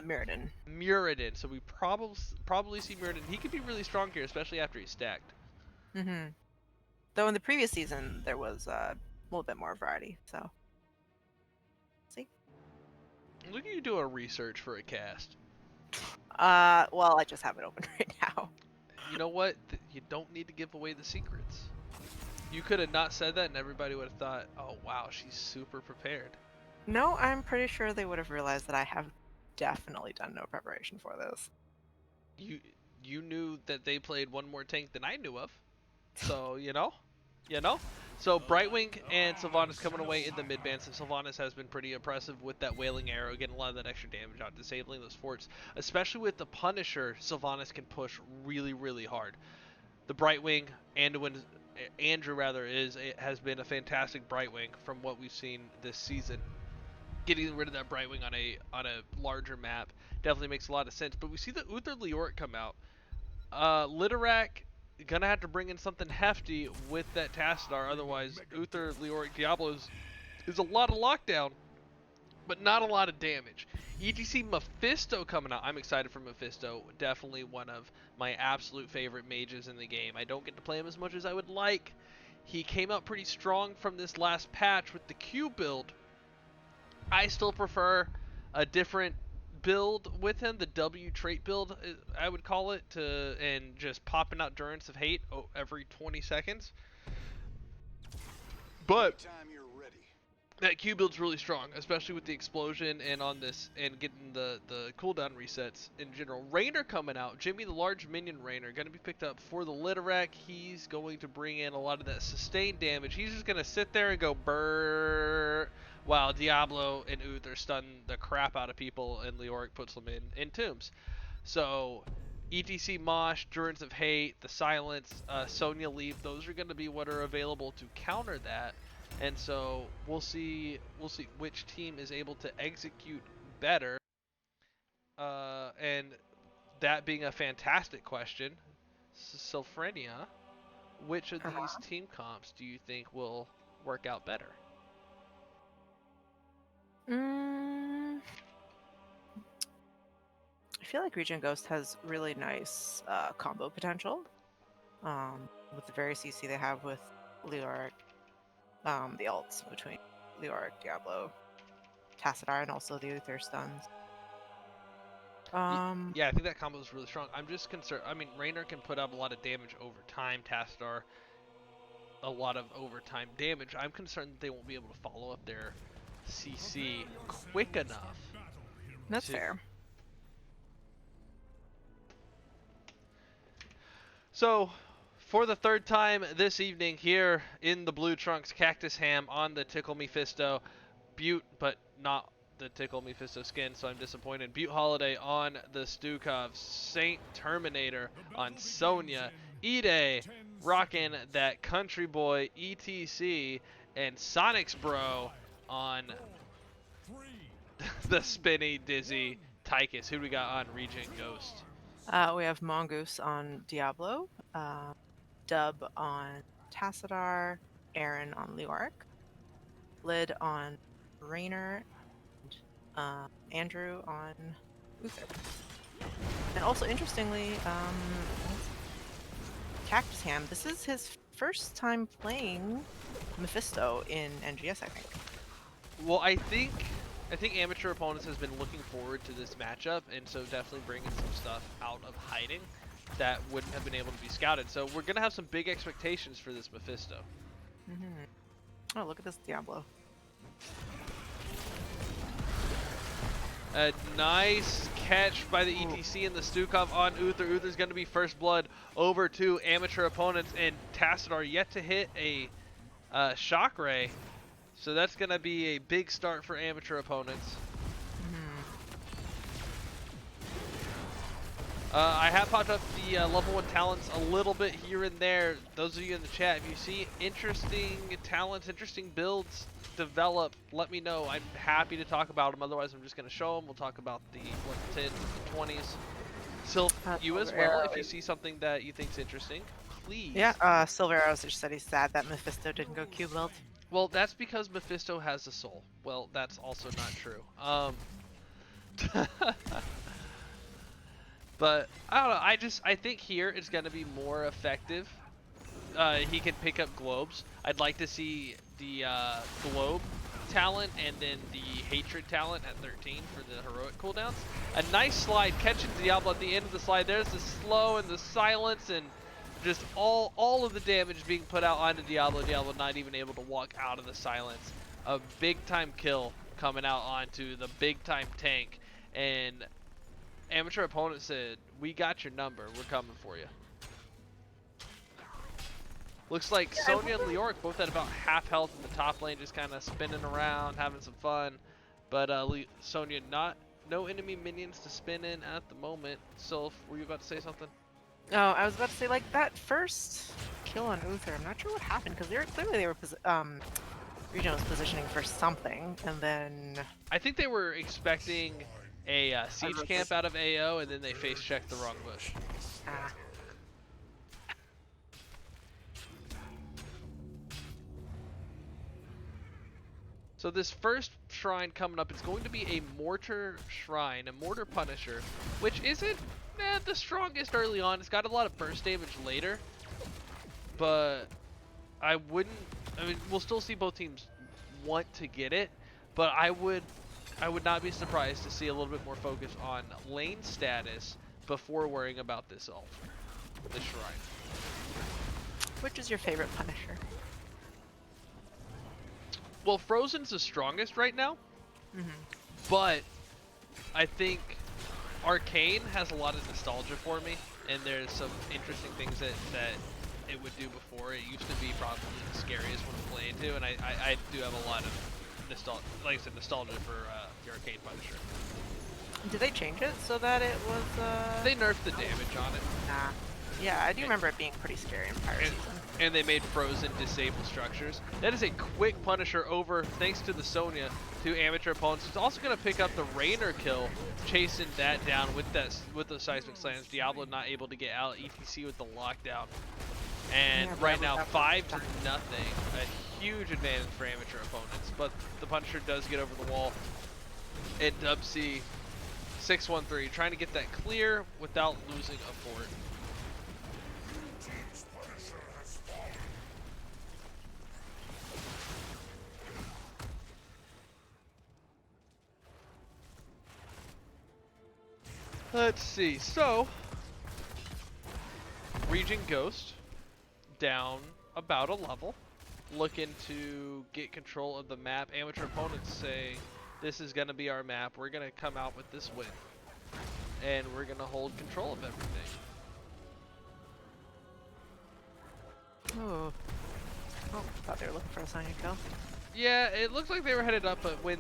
Muradin. Muradin. So we probably see Muradin. He could be really strong here, especially after he's stacked. Though in the previous season there was a little bit more variety. So see. Look at you doing research for a cast. Well, I just have it open right now. you know what? You don't need to give away the secrets. You could have not said that, and everybody would have thought, "Oh wow, she's super prepared." No, I'm pretty sure they would have realized that I have definitely done no preparation for this. You you knew that they played one more tank than I knew of, so you know. So Brightwing and Sylvanas coming away in the mid ban. So Sylvanas has been pretty impressive with that Wailing Arrow, getting a lot of that extra damage out, disabling those forts. Especially with the Punisher, Sylvanas can push really, really hard. The Brightwing, Andrew rather, has been a fantastic Brightwing from what we've seen this season. Getting rid of that Brightwing on a larger map definitely makes a lot of sense. But we see the Uther Leoric come out. Litorak gonna have to bring in something hefty with that Tassadar, otherwise Uther Leoric Diablo is a lot of lockdown, but not a lot of damage. ETC Mephisto coming out. I'm excited for Mephisto. Definitely one of my absolute favorite mages in the game. I don't get to play him as much as I would like. He came out pretty strong from this last patch with the Q build. I still prefer a different build with him, the W trait build, I would call it, and just popping out Durance of Hate every 20 seconds. But that Q build's really strong, especially with the explosion and on this, and getting the cooldown resets in general. Raynor coming out, Jimmy the large minion Raynor, going to be picked up for the Litorak. He's going to bring in a lot of that sustained damage. He's just going to sit there and go brrrr, while Diablo and Uther stun the crap out of people, and Leoric puts them in tombs. So ETC Mosh, Durance of Hate, the Silence, Sonya Leap, those are going to be what are available to counter that. And so we'll see which team is able to execute better. And that being a fantastic question, Sylphrenia, which of these team comps do you think will work out better? I feel like ReGen Ghost has really nice combo potential. With the very CC they have with Leoric, the ults between Leoric, Diablo, Tassadar, and also the Uther stuns. Yeah, I think that combo is really strong. I'm just concerned. I mean, Raynor can put up a lot of damage over time. Tassadar, a lot of overtime damage. I'm concerned that they won't be able to follow up their CC quick enough. That's fair. So, for the third time this evening here in the Blue Trunks Cactus Ham on the Tickle Mephisto, Butte, but not the Tickle Mephisto skin, so I'm disappointed. Butte Holiday on the Stukov, Saint Terminator on Sonya, Ide rocking that Country Boy ETC, and Sonic's Bro on the spinny dizzy Tychus. Who do we got on ReGen Ghost? We have Mongoose on Diablo, Dub on Tassadar, Aaron on Leoric, Lid on Raynor, and Andrew on Uther. And also, interestingly, Cactus Ham, this is his first time playing Mephisto in NGS, I think. Well, I think amateur opponents has been looking forward to this matchup, and so definitely bringing some stuff out of hiding that wouldn't have been able to be scouted. So we're gonna have some big expectations for this Mephisto. Oh, look at this Diablo. A nice catch by the ETC and the Stukov on Uther. Uther's going to be first blood over to amateur opponents, and Tassadar yet to hit a shock ray. So that's going to be a big start for amateur opponents. I have popped up the level 1 talents a little bit here and there. Those of you in the chat, if you see interesting talents, interesting builds develop, let me know. I'm happy to talk about them. Otherwise, I'm just going to show them. We'll talk about the 10s, the 20s. Sylph, you as well, if you see something that you think's interesting, please. Yeah, Silver Arrows just said he's sad that Mephisto didn't go Q build. Well, that's because Mephisto has a soul. Well, that's also not true. But I don't know. I think here it's going to be more effective. He can pick up globes. I'd like to see the globe talent and then the hatred talent at 13 for the heroic cooldowns. A nice slide catching Diablo at the end of the slide. There's the slow and the silence and just all of the damage being put out onto Diablo. Diablo not even able to walk out of the silence. A big time kill coming out onto the big time tank, and amateur opponent said, "We got your number. We're coming for you." Looks like Sonya and Leoric both at about half health in the top lane, just kind of spinning around, having some fun. But Sonya no enemy minions to spin in at the moment. Sylph, were you about to say something? Oh, I was about to say, like, that first kill on Uther, I'm not sure what happened, because they were ReGen was positioning for something, and then... I think they were expecting a siege camp out of AO, and then they face checked the wrong bush. Ah. So this first shrine coming up is going to be a mortar shrine, a mortar punisher, which isn't the strongest early on. It's got a lot of burst damage later, but I mean, we'll still see both teams want to get it, but I would not be surprised to see a little bit more focus on lane status before worrying about this ult, this shrine. Which is your favorite Punisher? Well, Frozen's the strongest right now, but I think Arcane has a lot of nostalgia for me, and there's some interesting things that it would do before. It used to be probably the scariest one to play into, and I do have a lot of nostalgia, like I said, nostalgia for the Arcane Punisher. Did they change it so that it was, They nerfed the damage on it. Nah. Yeah, I do remember it being pretty scary in prior season. And they made Frozen disable structures. That is a quick Punisher over, thanks to the Sonya, to amateur opponents. It's also going to pick up the Rainer kill, chasing that down with the seismic slams. Diablo not able to get out. ETC with the lockdown. And Yeah, right now, 5-0. A huge advantage for amateur opponents. But the Punisher does get over the wall. And Dub C 613, trying to get that clear without losing a fort. Let's see, so ReGen Ghost down about a level, looking to get control of the map. Amateur opponents say this is going to be our map. We're going to come out with this win, and we're going to hold control of everything. Oh, thought they were looking for a Sonya kill. Yeah, it looks like they were headed up, but when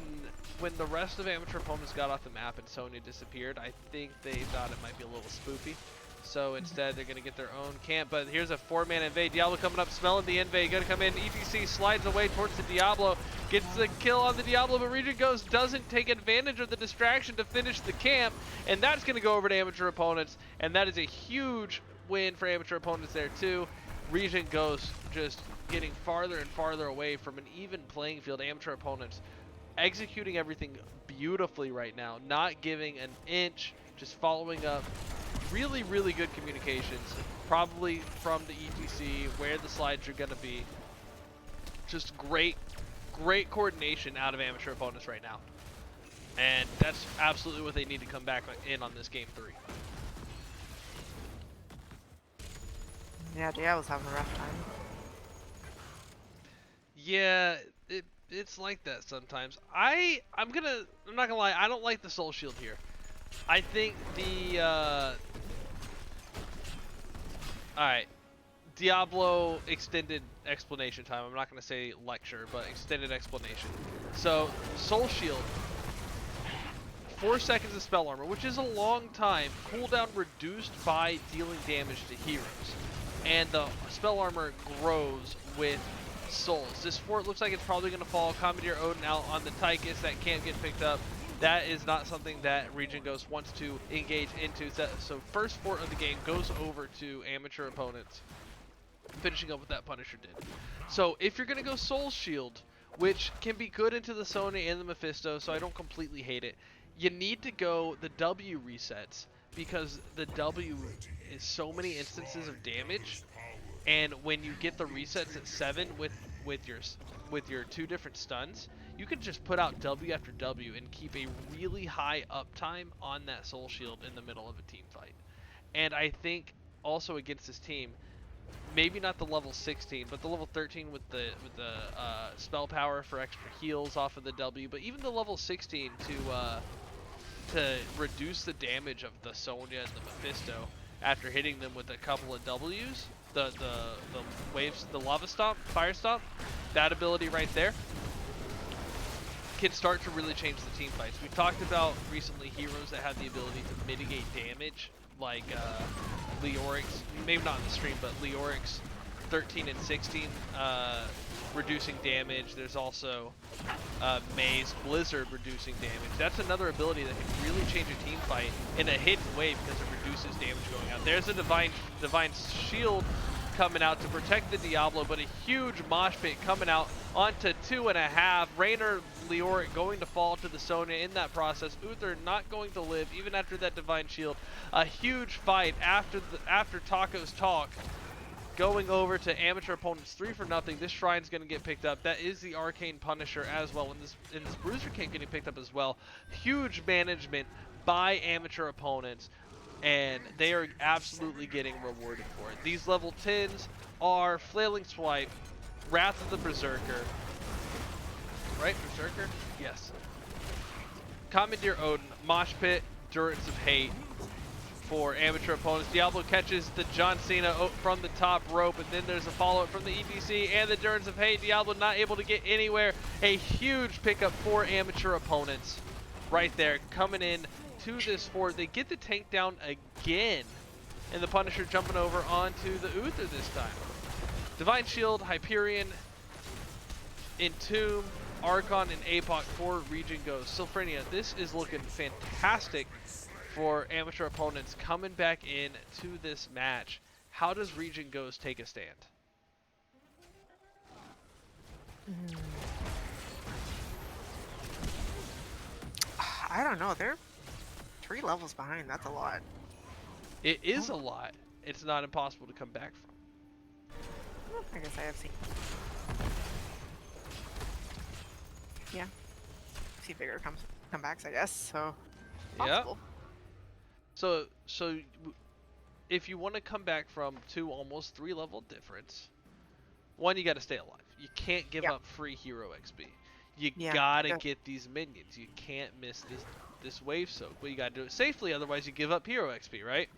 the rest of amateur opponents got off the map and Sonya disappeared, I think they thought it might be a little spoopy. So instead, they're going to get their own camp. But here's a 4-man invade. Diablo coming up, smelling the invade. Going to come in. ETC slides away towards the Diablo. Gets the kill on the Diablo, but ReGen Ghost doesn't take advantage of the distraction to finish the camp. And that's going to go over to amateur opponents. And that is a huge win for amateur opponents there, too. ReGen Ghost just getting farther and farther away from an even playing field. Amateur opponents executing everything beautifully right now, not giving an inch, just following up. Really, really good communications, probably from the ETC, where the slides are going to be. Just great coordination out of amateur opponents right now. And that's absolutely what they need to come back in on this game 3. Yeah, Diablo's having a rough time. Yeah, it's like that sometimes. I'm not gonna lie, I don't like the soul shield here. I think the alright, Diablo extended explanation time. I'm not gonna say lecture, but extended explanation. So soul shield, 4 seconds of spell armor, which is a long time. Cooldown reduced by dealing damage to heroes, and the spell armor grows with souls. This fort looks like it's probably going to fall. Commandeer Odin out on the Tychus. That can't get picked up. That is not something that ReGen Ghost wants to engage into. So first fort of the game goes over to amateur opponents, finishing up what that Punisher did. So if you're going to go Soul Shield, which can be good into the Sonya and the Mephisto, so I don't completely hate it, you need to go the W resets, because the W is so many instances of damage. And when you get the resets at 7 with your 2 different stuns, you could just put out W after W and keep a really high uptime on that soul shield in the middle of a team fight. And I think also against this team, maybe not the level 16, but the level 13 with the spell power for extra heals off of the W, but even the level 16 to reduce the damage of the Sonya and the Mephisto after hitting them with a couple of W's, the waves, the lava stomp, fire stomp, that ability right there can start to really change the team fights. We've talked about recently heroes that have the ability to mitigate damage, like Leorix, maybe not in the stream, but Leorix 13 and 16 reducing damage. There's also May's Blizzard reducing damage. That's another ability that can really change a team fight in a hidden way because it reduces damage going out. There's a Divine Shield coming out to protect the Diablo, but a huge mosh pit coming out onto 2.5. Raynor Leoric going to fall to the Sonya in that process. Uther not going to live even after that Divine Shield. A huge fight after Taco's talk, going over to amateur opponents 3-0. This Shrine's going to get picked up. That is the Arcane Punisher as well, and this Bruiser King getting picked up as well. Huge management by amateur opponents, and they are absolutely getting rewarded for it. These level 10s are Flailing Swipe, Wrath of the Berserker, right? Berserker? Yes. Commandeer Odin, Mosh Pit, Durance of Hate for amateur opponents. Diablo catches the John Cena from the top rope, and then there's a follow-up from the EPC and the Durance of Hate. Diablo not able to get anywhere. A huge pickup for amateur opponents right there, coming in to this fort. They get the tank down again, and the Punisher jumping over onto the Uther this time. Divine Shield, Hyperion, Entomb, Archon, and Apoc for ReGen Ghost. Sylphrenia, this is looking fantastic for amateur opponents coming back in to this match. How does ReGen Ghost take a stand? I don't know. They're 3 levels behind. That's a lot. It is a lot. It's not impossible to come back from. I guess I have seen. Yeah. See bigger comebacks, I guess. So. Yeah. Possible. So if you want to come back from 2 almost 3 level difference, one, you got to stay alive. You can't give up free hero XP. You gotta get these minions. You can't miss this wave soak. But you gotta do it safely, otherwise you give up hero XP, right?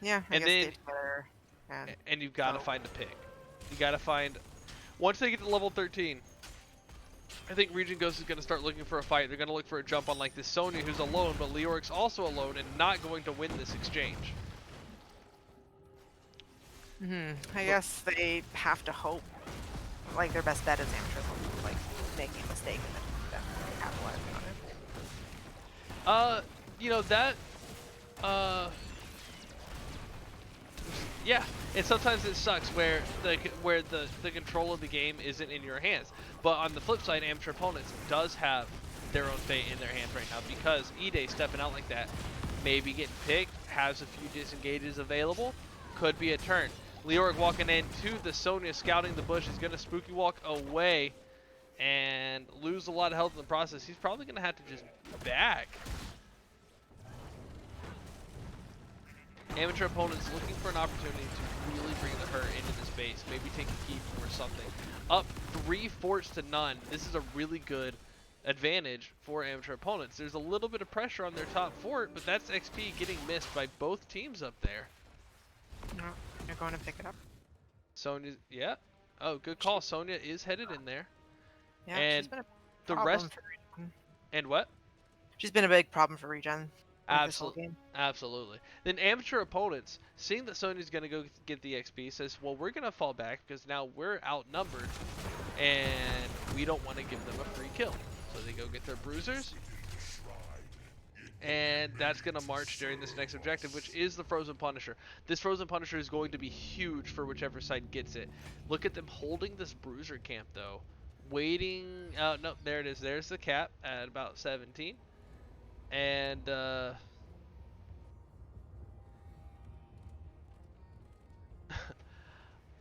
Yeah. And then and you've got to find a pick. You got to find, once they get to level 13, I think ReGen Ghost is going to start looking for a fight. They're going to look for a jump on like this Sonya, who's alone, but Leoric's also alone and not going to win this exchange. I guess they have to hope. Like, their best bet is amateur, like, making a mistake and then capitalizing on it. You know, that, yeah, and sometimes it sucks where the control of the game isn't in your hands. But on the flip side, amateur opponents does have their own fate in their hands right now, because E-Day stepping out like that, maybe getting picked, has a few disengages available, could be a turn. Leoric walking into the Sonya, scouting the bush, is going to spooky walk away and lose a lot of health in the process. He's probably going to have to just back. Amateur opponents looking for an opportunity to really bring the hurt into this base, maybe take a keep or something. Up 3 forts to none. This is a really good advantage for amateur opponents. There's a little bit of pressure on their top fort, but that's XP getting missed by both teams up there. No, you're going to pick it up. Sonya, yeah. Oh, good call. Sonya is headed in there. Yeah, and she's been a the problem rest. for ReGen. And what? She's been a big problem for ReGen. Absolutely. Absolutely. Then amateur opponents, seeing that Sonya's going to go get the XP, says, well, we're going to fall back because now we're outnumbered and we don't want to give them a free kill. So they go get their bruisers. And that's going to march during this next objective, which is the Frozen Punisher. This Frozen Punisher is going to be huge for whichever side gets it. Look at them holding this bruiser camp, though. Waiting. No, there it is. There's the cap at about 17. And,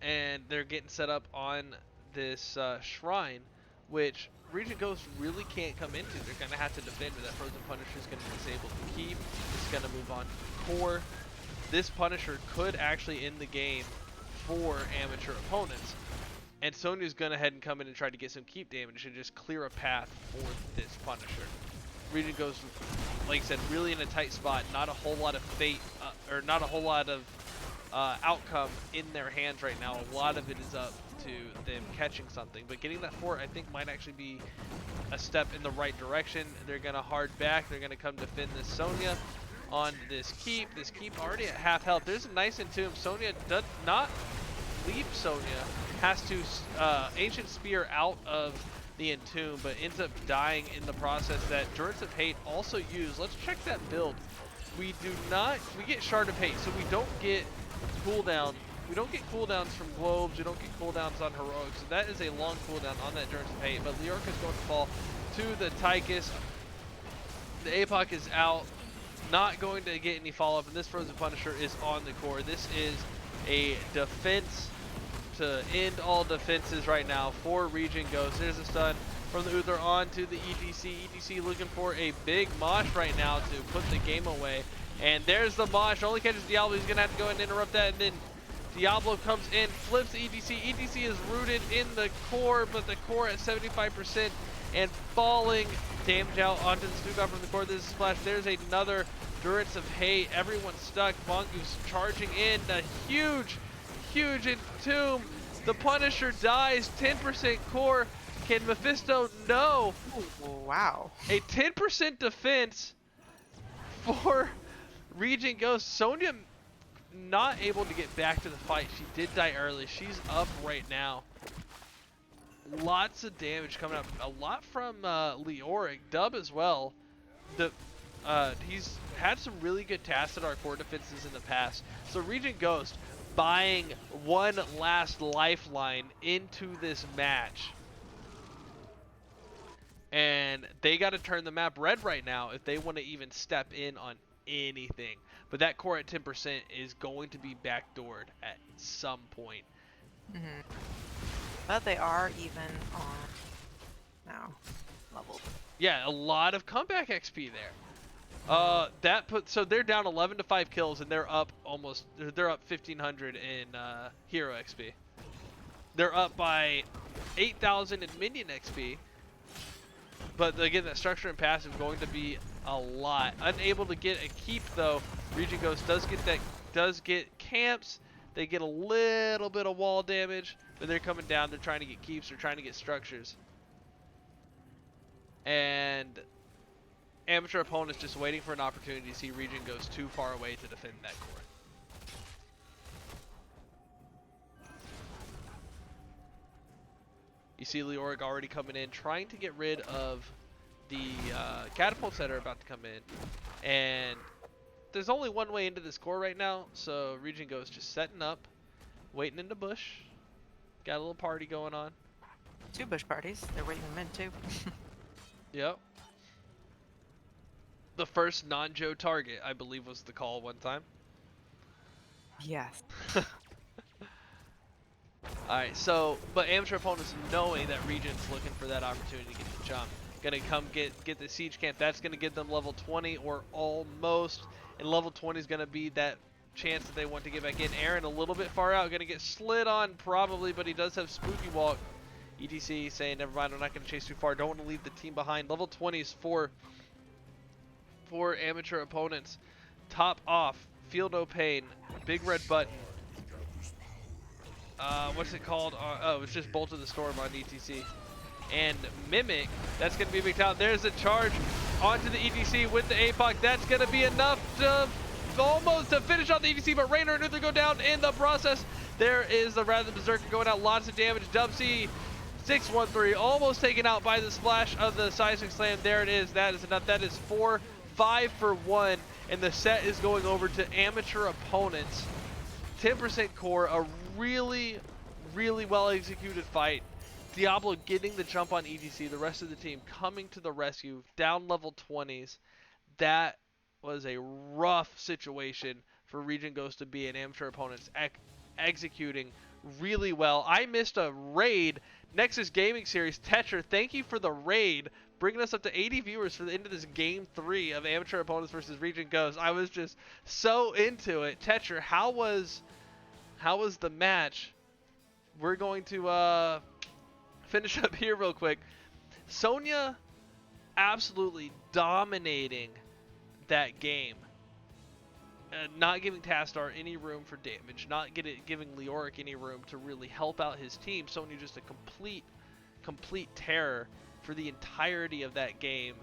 and they're getting set up on this shrine, which Region Ghost really can't come into. They're going to have to defend, but that Frozen Punisher is going to disable the keep. It's going to move on to core. This Punisher could actually end the game for amateur opponents. And Sonya's going to head and come in and try to get some keep damage and just clear a path for this Punisher. Region Ghost, like I said, really in a tight spot. Not a whole lot of fate, or not a whole lot of outcome in their hands right now. A lot of it is up to them catching something. But getting that fort, I think, might actually be a step in the right direction. They're going to hard back. They're going to come defend this Sonya on this keep. This keep already at half health. There's a nice entomb. Sonya does not leave Sonya. Has to Ancient Spear out of the entomb, but ends up dying in the process. That Endurance of Hate also used. Let's check that build. We get Shard of Hate, so we don't get cooldown. We don't get cooldowns from globes. We don't get cooldowns on heroics. So that is a long cooldown on that Endurance of Hate. But Leorica is going to fall to the Tychus. The APOC is out. Not going to get any follow-up, and this Frozen Punisher is on the core. This is a defense to end all defenses right now for ReGen Ghost. There's a stun from the Uther on to the EDC. EDC looking for a big mosh right now to put the game away. And there's the mosh. Only catches Diablo. He's going to have to go ahead and interrupt that. And then Diablo comes in, flips the EDC. EDC is rooted in the core, but the core at 75% and falling. Damage out onto the Stuka from the core. There's a splash. There's another Endurance of Hate. Everyone's stuck. Mongoose charging in. A huge entomb. The Punisher dies. 10% core. Can Mephisto? No. Ooh, wow. A 10% defense for ReGen Ghost. Sonya not able to get back to the fight. She did die early. She's up right now. Lots of damage coming up. A lot from Leoric. Dub as well. He's had some really good tasks at our core defenses in the past. So ReGen Ghost buying one last lifeline into this match. And they got to turn the map red right now if they want to even step in on anything. But that core at 10% is going to be backdoored at some point. Mm-hmm. But they are even on now leveled. Yeah, a lot of comeback XP there. So they're down 11 to 5 kills, and they're up 1,500 in hero XP. They're up by 8,000 in minion XP. But again, that structure and passive going to be a lot. Unable to get a keep though. ReGen Ghost does get camps. They get a little bit of wall damage, but they're coming down. They're trying to get keeps. They're trying to get structures. And amateur opponents just waiting for an opportunity to see ReGen Ghost too far away to defend that core. You see Leoric already coming in, trying to get rid of the catapults that are about to come in. And there's only one way into this core right now, so ReGen Ghost just setting up, waiting in the bush. Got a little party going on. 2 bush parties. They're waiting them in too. Yep. The first non-Joe target, I believe, was the call one time. Yes. Alright, so, but amateur opponents knowing that ReGen's looking for that opportunity to get the jump. Gonna come get the siege camp. That's gonna give them level 20 or almost. And level 20 is gonna be that chance that they want to get back in. Aaron a little bit far out, gonna get slid on probably, but he does have spooky walk. EDC saying, never mind, I'm not gonna chase too far. Don't want to leave the team behind. Level 20 is for amateur opponents. Top off, feel no pain, big red button. What's it called? Oh, it's just Bolt of the Storm on ETC. And Mimic, that's going to be a big talent. There's a charge onto the EDC with the APOC. That's going to be enough to almost to finish off the EDC, but Raynor and Uther go down in the process. There is the Wrath of the Berserker going out. Lots of damage. Dubsy 613 almost taken out by the splash of the Seismic Slam. There it is. That is enough. That is 5 for 1. And the set is going over to amateur opponents. 10% core. A really well executed fight. Diablo getting the jump on EDC, the rest of the team coming to the rescue, down level 20s. That was a rough situation for ReGen Ghost to be, and amateur opponents executing really well. I missed a raid Nexus Gaming Series, Tetra, thank you for the raid, bringing us up to 80 viewers for the end of this Game 3 of Amateur Opponents versus ReGen Ghost. I was just so into it. Tetra, how was the match? We're going to finish up here real quick. Sonya absolutely dominating that game. Not giving Tastar any room for damage, not giving Leoric any room to really help out his team. Sonya just a complete terror for the entirety of that game.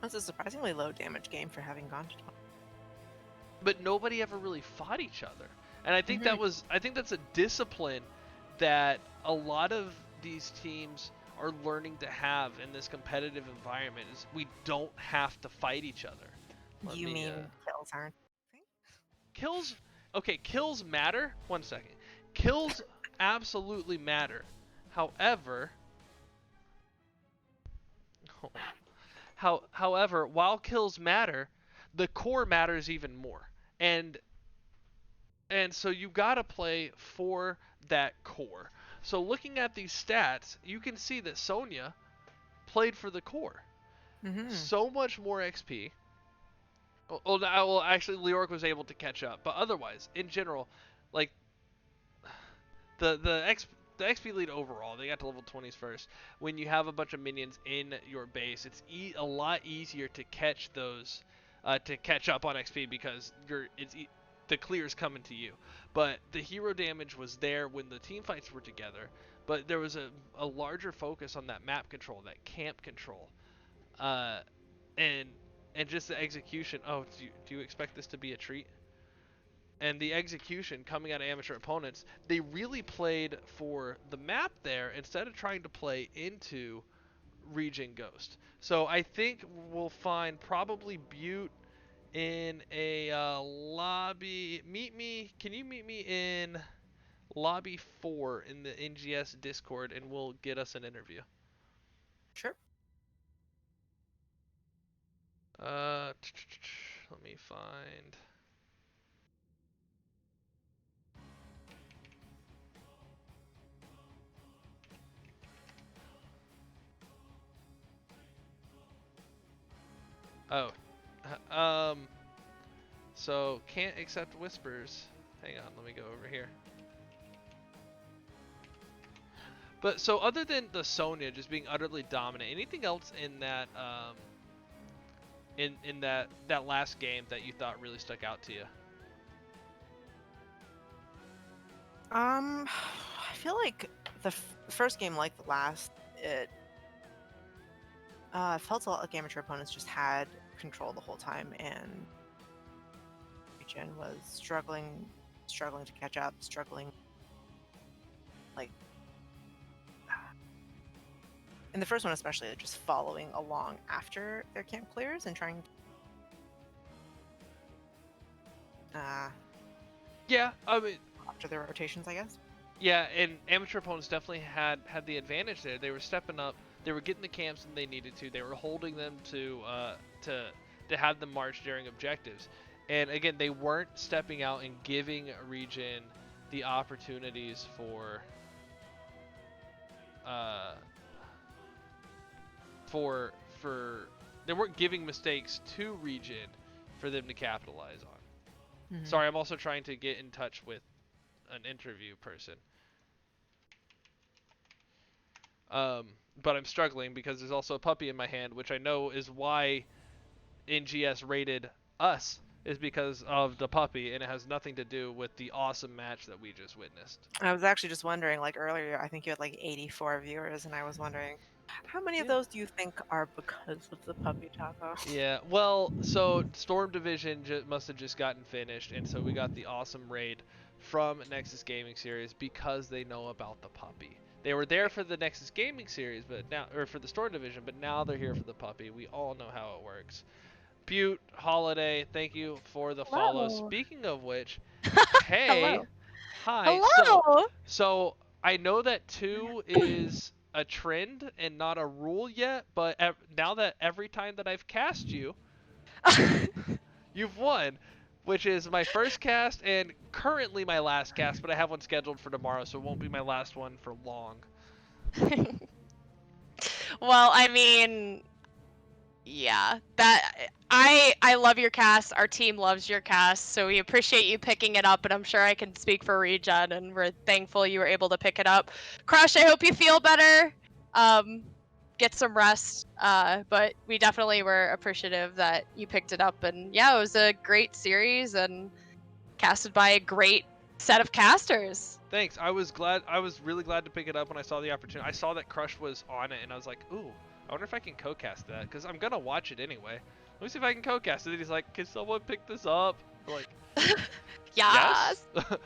That's a surprisingly low damage game for having gone to 20. But nobody ever really fought each other. And I think that's a discipline that a lot of these teams are learning to have in this competitive environment, is we don't have to fight each other. You mean kills aren't? Kills, okay, kills matter. 1 second. Kills absolutely matter. However, while kills matter, the core matters even more. And so you gotta play for that core. So looking at these stats, you can see that Sonya played for the core. So much more XP. Well, actually, Leoric was able to catch up, but otherwise, in general, like the XP lead overall, they got to level 20s first. When you have a bunch of minions in your base, it's a lot easier to catch those, to catch up on XP because the clear's coming to you. But the hero damage was there when the team fights were together. But there was a larger focus on that map control, that camp control, and just the execution. Oh, do you expect this to be a treat? And the execution coming out of Amateur Opponents, they really played for the map there instead of trying to play into ReGen Ghost. So I think we'll find probably Butte in a lobby. Can you meet me in lobby 4 in the NGS Discord, and we'll get us an interview. Sure. Let me find. Oh, so can't accept whispers. Hang on, let me go over here. But so other than the Sonya just being utterly dominant, anything else in that in that last game that you thought really stuck out to you? I feel like the first game, like the last, it felt a lot like Amateur Opponents just had control the whole time, and ReGen was struggling to catch up, like in the first one especially, just following along after their camp clears and trying Yeah, I mean, after their rotations, I guess. yeah, and Amateur Opponents definitely had the advantage there. They were stepping up. They were getting the camps when they needed to. They were holding them to have them march during objectives. And again, they weren't stepping out and giving ReGen the opportunities for they weren't giving mistakes to ReGen for them to capitalize on. Mm-hmm. Sorry, I'm also trying to get in touch with an interview person. But I'm struggling because there's also a puppy in my hand, which I know is why NGS rated us, is because of the puppy, and it has nothing to do with the awesome match that we just witnessed. I was actually just wondering, like earlier, I think you had like 84 viewers, and I was wondering, how many of those do you think are because of the puppy taco? Yeah, well, so Storm Division must have just gotten finished, and so we got the awesome raid from Nexus Gaming Series because they know about the puppy. They were there for the Nexus Gaming Series, but now, or for the Storm Division, but now they're here for the puppy. We all know how it works. Butte Holiday, thank you for the follow. Hello. Speaking of which, hey, Hello. hi. Hello. So I know that 2 is a trend and not a rule yet, but now that every time that I've cast you, you've won, which is my first cast and currently my last cast, but I have one scheduled for tomorrow, so it won't be my last one for long. Well, I mean, yeah, that I love your cast. Our team loves your cast, so we appreciate you picking it up. And I'm sure I can speak for ReGen, and we're thankful you were able to pick it up. Crush, I hope you feel better. Get some rest. But we definitely were appreciative that you picked it up. And yeah, it was a great series and casted by a great set of casters. Thanks. I was really glad to pick it up when I saw the opportunity. I saw that Crush was on it, and I was like, ooh, I wonder if I can co-cast that, because I'm gonna watch it anyway. Let me see if I can co-cast it. And he's like, can someone pick this up? I'm like, yes. Yes.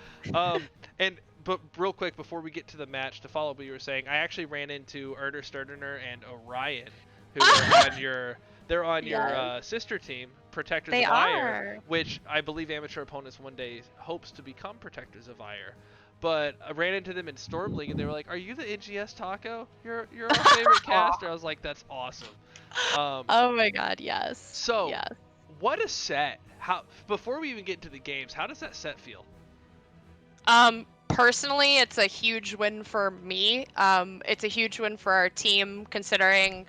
But real quick before we get to the match, to follow up what you were saying, I actually ran into Erder Sturdener and Orion, who are on your Yes. sister team, Protectors They of Ire, are. which I believe amateur opponents one day hopes to become Protectors of Ire. But I ran into them in Storm League, and they were like, "Are you the NGS Taco? You're our favorite caster." I was like, "That's awesome." Oh my god, yes. So, Yes. what a set! How before we even get into the games, how does that set feel? Personally, it's a huge win for me. It's a huge win for our team considering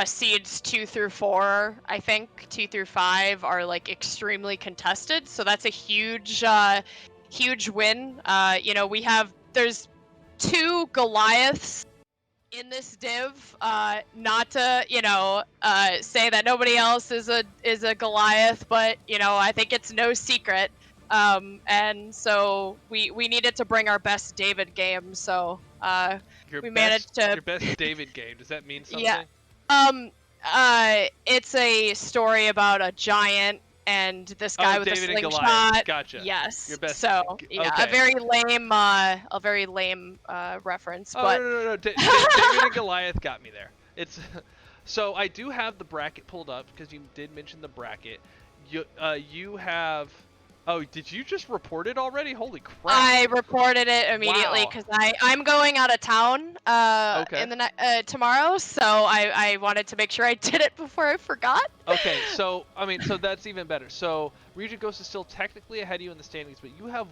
seeds 2 through 4, I think 2 through 5 are like extremely contested. So that's a huge huge win. You know, there's 2 Goliaths in this div, not to say that nobody else is a Goliath, but I think it's no secret. And so we needed to bring our best David game, so we managed to. Your best David game. Does that mean Yeah. something? It's a story about a giant and this guy with David a and Goliath. slingshot. Gotcha. Yes. Your best. So yeah, okay. a very lame reference, Oh, but no. David and Goliath got me there. It's so I do have the bracket pulled up because you did mention the bracket. You have. Oh, did you just report it already? Holy crap! I reported it immediately because I'm going out of town Okay. in the tomorrow, so I wanted to make sure I did it before I forgot. Okay, so so that's even better. So ReGen Ghost is still technically ahead of you in the standings, but you have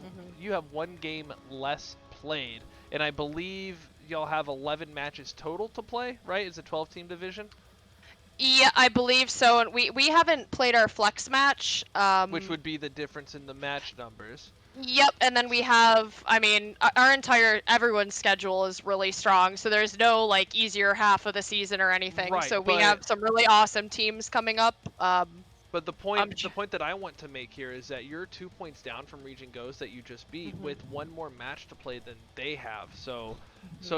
one game less played, and I believe y'all have 11 matches total to play, right? It's a 12-team division. Yeah, I believe so. And we haven't played our flex match. Which would be the difference in the match numbers. Yep, and then we have, I mean, everyone's schedule is really strong, so there's no like easier half of the season or anything. Right, so we have some really awesome teams coming up. But the point that I want to make here is that you're 2 points down from ReGen Ghost that you just beat with one more match to play than they have. So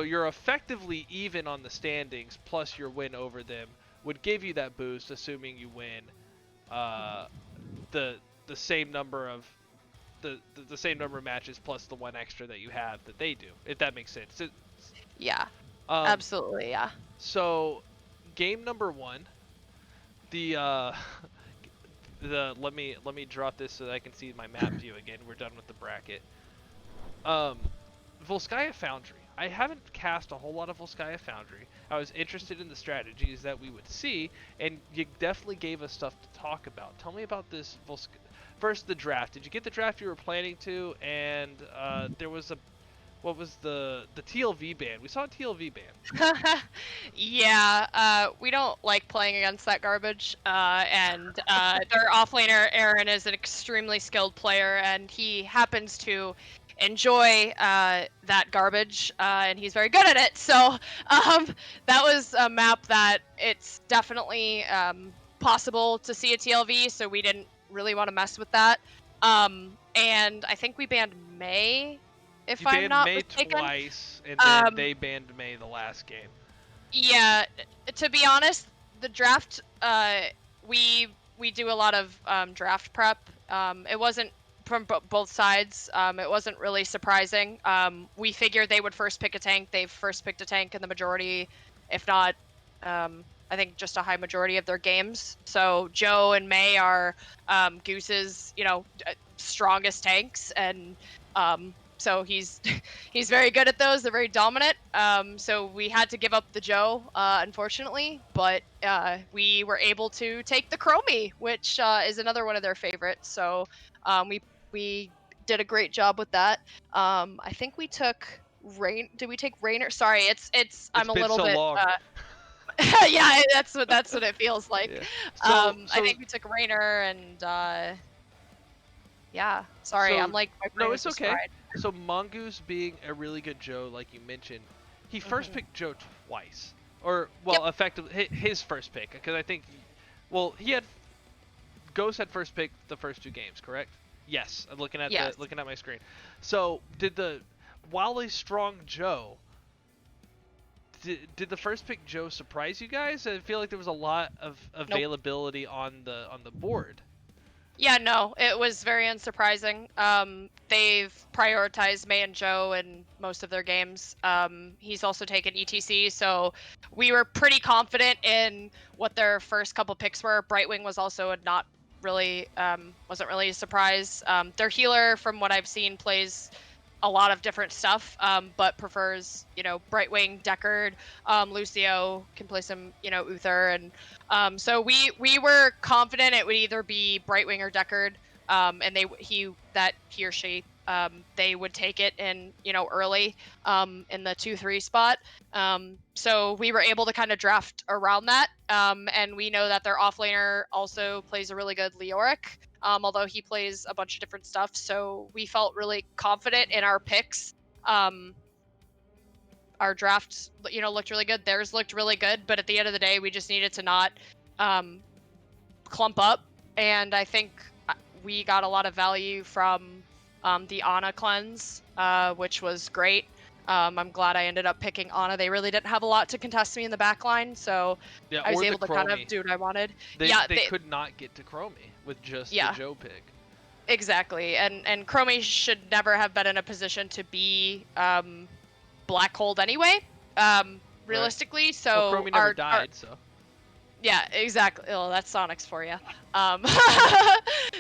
you're effectively even on the standings, plus your win over them would give you that boost, assuming you win the same number of the same number of matches plus the one extra that you have that they do, if that makes sense. Yeah, absolutely, yeah. So, game number 1, let me drop this so that I can see my map view again. We're done with the bracket. Volskaya Foundry. I haven't cast a whole lot of Volskaya Foundry. I was interested in the strategies that we would see, and you definitely gave us stuff to talk about. Tell me about this First, the draft. Did you get the draft you were planning to? And there was what was the TLV ban? We saw a TLV ban. Yeah, we don't like playing against that garbage. And their offlaner Aaron is an extremely skilled player, and he happens to enjoy that garbage, and he's very good at it. So that was a map that it's definitely possible to see a TLV, so we didn't really want to mess with that. And I think we banned May, if I'm not mistaken. You banned May twice, and then they banned May the last game. Yeah, to be honest, the draft, we do a lot of draft prep. It wasn't from both sides. It wasn't really surprising. We figured they would first pick a tank. They've first picked a tank in the majority, if not, I think just a high majority of their games. So Joe and May are Goose's, strongest tanks, and so he's very good at those. They're very dominant. So we had to give up the Joe, unfortunately, but we were able to take the Chromie, which is another one of their favorites. So we did a great job with that. I think we took Rain. Did we take Rainer? Sorry, it's. I'm a been little so bit. long. Yeah, that's what it feels like. Yeah. I think we took Rainer and yeah. Sorry, So I'm like my brain no, was it's just okay. fried. So Mongoose being a really good Joe, like you mentioned, he first picked Joe twice, or Yep. well, effectively his first pick, because I think, well, he had Ghost had first pick the first 2 games, correct? Yes, I'm looking at Yes. looking at my screen. So while a strong Joe, did the first pick Joe surprise you guys? I feel like there was a lot of Nope. availability on the board. Yeah, no, it was very unsurprising. They've prioritized May and Joe in most of their games. He's also taken ETC, so we were pretty confident in what their first couple picks were. Brightwing was also not really, wasn't really a surprise. Their healer, from what I've seen, plays a lot of different stuff, but prefers, Brightwing, Deckard, Lucio can play some, Uther, and so we were confident it would either be Brightwing or Deckard, and he or she they would take it in early in the 2-3 spot. So we were able to kind of draft around that, and we know that their offlaner also plays a really good Leoric. Although he plays a bunch of different stuff, so we felt really confident in our picks. Our drafts, looked really good. Theirs looked really good, but at the end of the day, we just needed to not clump up, and I think we got a lot of value from the Ana cleanse, which was great. I'm glad I ended up picking Ana. They really didn't have a lot to contest me in the back line, so Yeah, I was or the able to kind of Chromie. do what I wanted. They could not get to Chromie with just Yeah. the Joe pick. Exactly, and Chromie should never have been in a position to be black holed anyway. Realistically, Well, so Chromie never died, so. Yeah, exactly. Well, that's Sonics for you.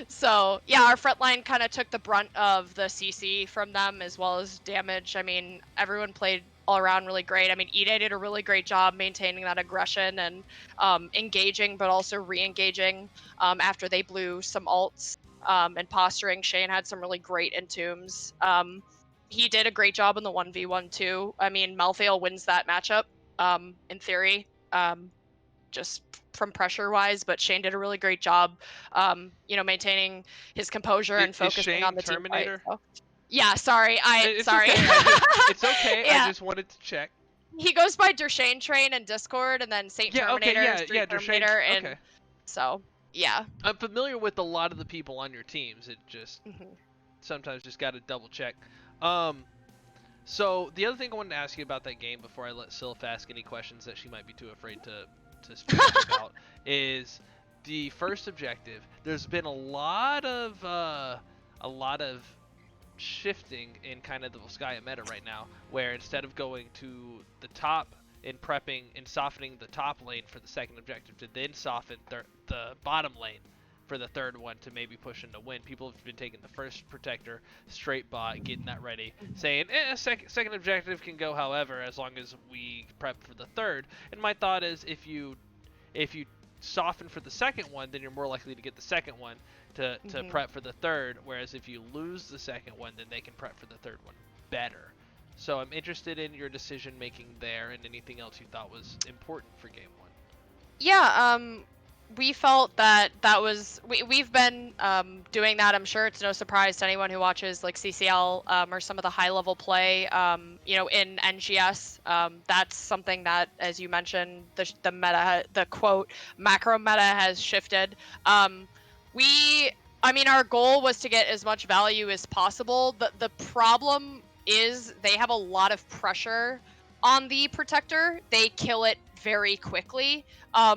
So yeah, our front line kind of took the brunt of the CC from them as well as damage. I mean, everyone played all around really great. I mean, Ide did a really great job maintaining that aggression and engaging, but also re-engaging after they blew some ults and posturing. Shane had some really great entombs. He did a great job in the 1v1 too. I mean, Malthael wins that matchup in theory. Just from pressure wise, but Shane did a really great job, maintaining his composure and Is focusing Shane on the team fight. Terminator? So. Yeah, sorry, It's sorry. okay. It's okay. Yeah. I just wanted to check. He goes by Dershane Train in Discord, and then Saint Terminator, Street Terminator, and okay. so yeah. I'm familiar with a lot of the people on your teams. It just Mhm. sometimes just got to double check. So the other thing I wanted to ask you about that game before I let Sylph ask any questions that she might be too afraid to speak about is the first objective. There's been a lot of shifting in kind of the Volskaya meta right now, where instead of going to the top and prepping and softening the top lane for the second objective to then soften the bottom lane for the third one to maybe push into win, people have been taking the first protector straight bot, getting that ready, saying second objective can go however as long as we prep for the third. And my thought is if you soften for the second one, then you're more likely to get the second one to prep for the third, whereas if you lose the second one, then they can prep for the third one better. So I'm interested in your decision making there and anything else you thought was important for game one. Yeah, we felt that was we've been doing that. I'm sure it's no surprise to anyone who watches like CCL or some of the high level play in NGS. That's something that, as you mentioned, the meta, the quote macro meta has shifted. Our goal was to get as much value as possible. The problem is they have a lot of pressure on the protector. They kill it very quickly.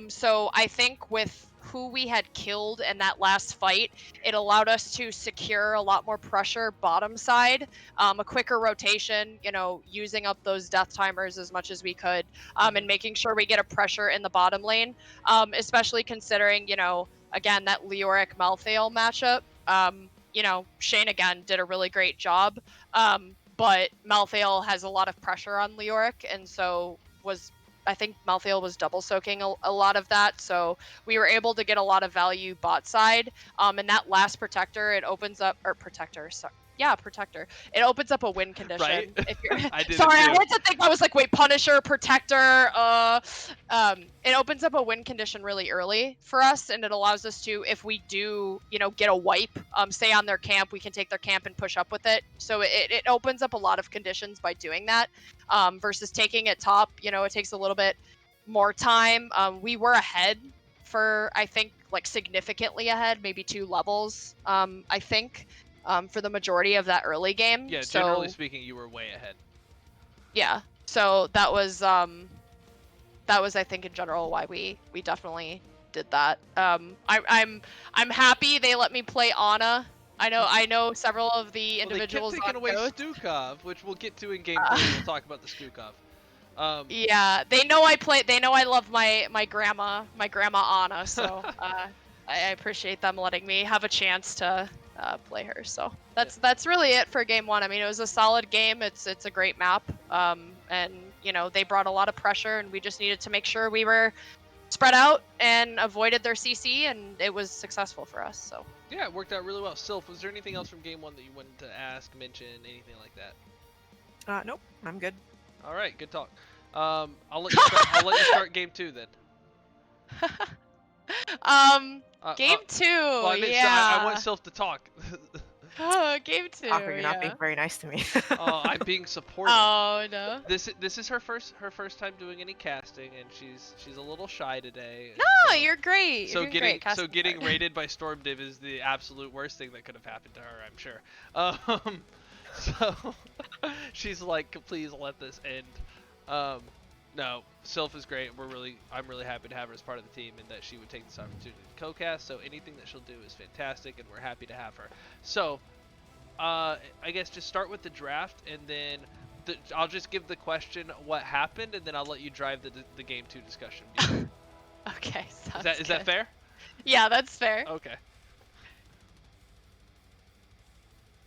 So I think with who we had killed in that last fight, it allowed us to secure a lot more pressure bottom side, a quicker rotation, using up those death timers as much as we could, and making sure we get a pressure in the bottom lane, especially considering, again, that Leoric Malthael matchup. Shane again did a really great job, but Malthael has a lot of pressure on Leoric, and so I think Malthael was double soaking a lot of that, so we were able to get a lot of value bot side. And that last protector, it opens up, or protector, sorry, Yeah, Protector. It opens up a win condition. Right? If you're I did sorry, it I too. had to think. I was like, wait, Punisher, Protector. It opens up a win condition really early for us, and it allows us to, if we do, get a wipe, stay on their camp, we can take their camp and push up with it. So it opens up a lot of conditions by doing that. Versus taking it top, it takes a little bit more time. We were ahead for, I think, like significantly ahead, maybe 2 levels. I think. For the majority of that early game. Yeah, So, generally speaking, you were way ahead. yeah. So that was I think in general why we definitely did that. I'm happy they let me play Ana. I know several of the Well, they kept individuals taking on away Coach. Stukov, which we'll get to in game 3. We'll talk about the Stukov. Yeah, they know I play. They know I love my grandma Ana. So I appreciate them letting me have a chance to play her. So that's really it for game 1. I mean, it was a solid game. It's a great map. And they brought a lot of pressure, and we just needed to make sure we were spread out and avoided their CC, and it was successful for us. So Yeah, it worked out really well. Sylph, was there anything else from game 1 that you wanted to ask, mention, anything like that? Nope, I'm good. All right, good talk. I'll let you start. I'll let you start game 2 then. game 2. Well, I mean, Yeah. I want Sylph to talk. Game 2. Hopper, you're not Yeah. being very nice to me. Oh, I'm being supportive. Oh no. This is her first time doing any casting, and she's a little shy today. No, so, you're great. So You're doing great. so Casting's getting hard. raided by Storm Div is the absolute worst thing that could have happened to her, I'm sure. So she's like, please let this end. No, Sylph is great. I'm really happy to have her as part of the team, and that she would take this opportunity to co-cast. So anything that she'll do is fantastic, and we're happy to have her. So, I guess just start with the draft, and then I'll just give the question what happened, and then I'll let you drive the game 2 discussion. Okay. Is that fair? Yeah, that's fair. Okay.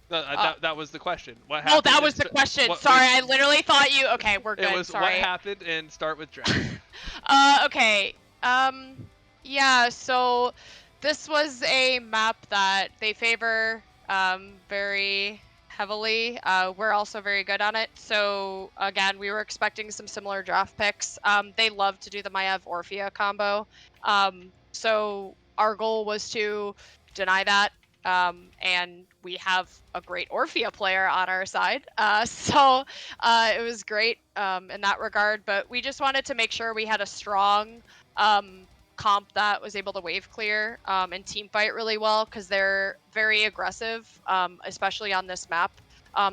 No, that was the question. What Oh, happened? that was the question. what- Sorry, I literally thought you. Okay, we're good. It was Sorry. what happened, and start with draft. Okay. Yeah, so this was a map that they favor very heavily. We're also very good on it. So again, we were expecting some similar draft picks. They love to do the Maiev Orphea combo. So our goal was to deny that. And we have a great Orphea player on our side. So it was great in that regard, but we just wanted to make sure we had a strong comp that was able to wave clear and team fight really well, because they're very aggressive, especially on this map.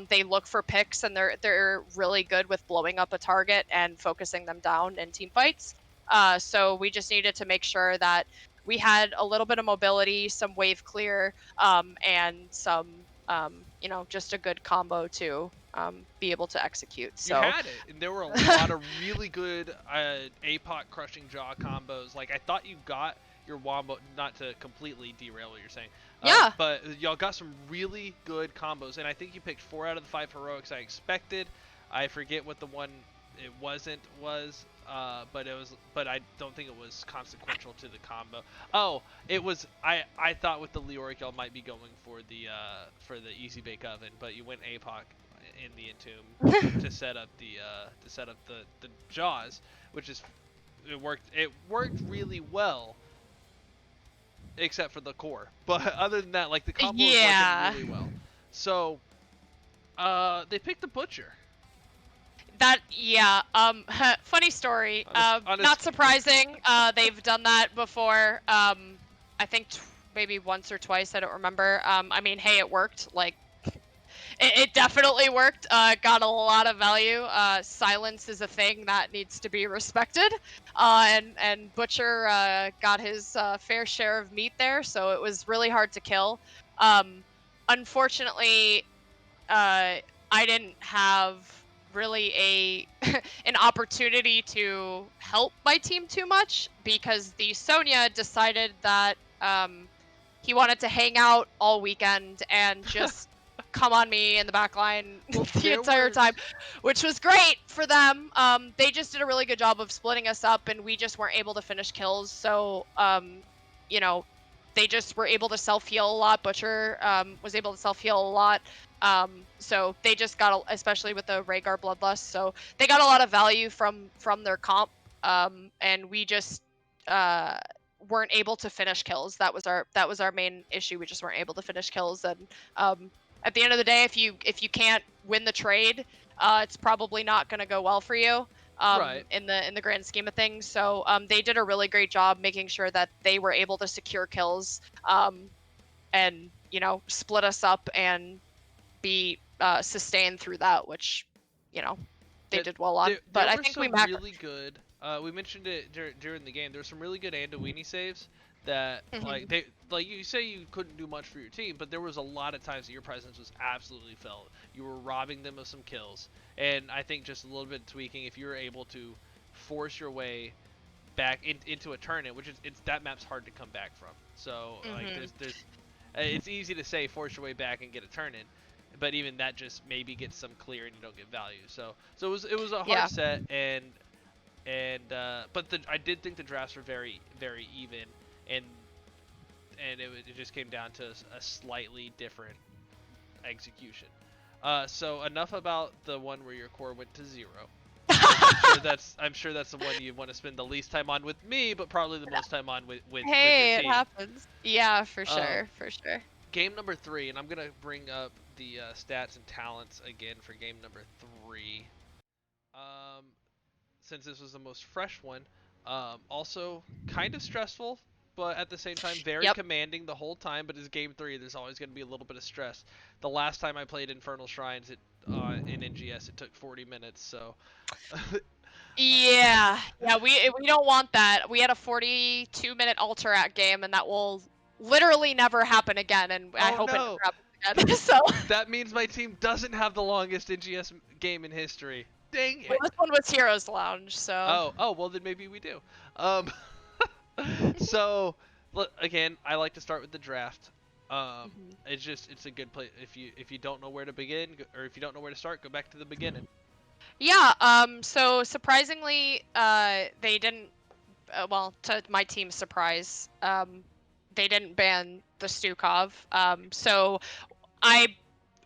They look for picks, and they're really good with blowing up a target and focusing them down in team fights. So we just needed to make sure that we had a little bit of mobility, some wave clear, and some, just a good combo to be able to execute. So You had it, and there were a lot of really good APOC crushing jaw combos. Like, I thought you got your wombo, not to completely derail what you're saying. Yeah. But y'all got some really good combos, and I think you picked 4 out of the 5 heroics I expected. I forget what the one it wasn't was, but I don't think it was consequential to the combo. Oh, it was. I thought with the Leoric y'all might be going for the easy bake oven, but you went APOC in the Entomb to set up the jaws, which is it worked really well, except for the core. But other than that, like, the combo was working really well. So they picked the butcher. Funny story. Honest- Not surprising. They've done that before. I think maybe once or twice. I don't remember. I mean, hey, it worked. Like, it definitely worked. Got a lot of value. Silence is a thing that needs to be respected. And Butcher got his fair share of meat there, so it was really hard to kill. Unfortunately, I didn't have really an opportunity to help my team too much, because the Sonya decided that he wanted to hang out all weekend and just come on me in the back line the entire time, which was great for them. They just did a really good job of splitting us up, and we just weren't able to finish kills. So They just were able to self-heal a lot. Butcher was able to self-heal a lot. So they just got, especially with the Rhaegar Bloodlust, so they got a lot of value from their comp. And we just weren't able to finish kills. That was our main issue. We just weren't able to finish kills. And at the end of the day, if you can't win the trade, it's probably not going to go well for you. Right. In the grand scheme of things. So they did a really great job making sure that they were able to secure kills, and split us up and be sustained through that, which they did well on. But There I were think we some macro. really good. We mentioned it during the game. There were some really good Andowini saves that Mhm. like you say you couldn't do much for your team, but there was a lot of times that your presence was absolutely felt. You were robbing them of some kills, and I think just a little bit of tweaking, if you were able to force your way back into a tournament, which is that map's hard to come back from. So like Mhm. there's it's easy to say force your way back and get a tournament, but even that just maybe gets some clear and you don't get value. So it was a hard Yeah. set, but I did think the drafts were very very even, and it just came down to a slightly different execution. So enough about the one where your core went to 0. I'm sure that's the one you want to spend the least time on with me, but probably the most time on with your Hey, it team. happens. Yeah, for Uh, sure, for sure. Game number 3, and I'm gonna bring up the stats and talents again for game number 3. Um, since this was the most fresh one, also kind of stressful, but at the same time very Yep. commanding the whole time. But as game 3, there's always going to be a little bit of stress. The last time I played Infernal Shrines in NGS, it took 40 minutes, so. Yeah, yeah, we don't want that. We had a 42-minute Alterac game, and that will literally never happen again. And I Oh hope it never no! happens again. So That means my team doesn't have the longest NGS game in history. Dang well, it! this one was Heroes Lounge. So Oh, well then maybe we do. Um, so again, I like to start with the draft. Mhm. It's a good place if you don't know where to begin or if you don't know where to start, go back to the beginning. Yeah. So surprisingly, they didn't. Well, to my team's surprise, they didn't ban the Stukov. So I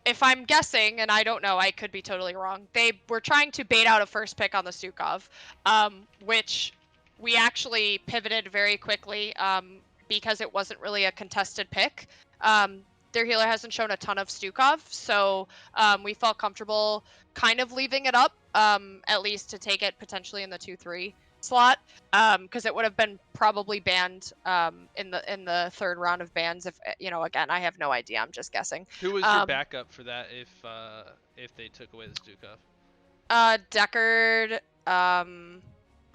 if I'm guessing, and I don't know, I could be totally wrong, they were trying to bait out a first pick on the Stukov, which we actually pivoted very quickly because it wasn't really a contested pick. Their healer hasn't shown a ton of Stukov, so we felt comfortable kind of leaving it up, at least to take it potentially in the 2-3 slot, because it would have been probably banned in the third round of bans. If again, I have no idea. I'm just guessing. Who was your Um, backup for that if they took away the Stukov? Deckard,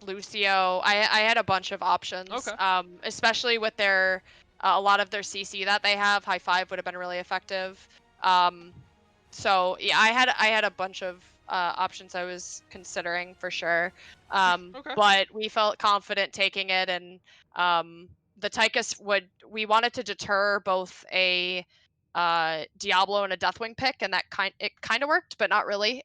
Lucio. I had a bunch of options. Okay. Especially with their a lot of their CC that they have. High five would have been really effective. Um, so yeah, I had a bunch of options I was considering for sure. Okay. But we felt confident taking it, and the Tychus we wanted to deter both a Diablo and a Deathwing pick, and it kind of worked, but not really.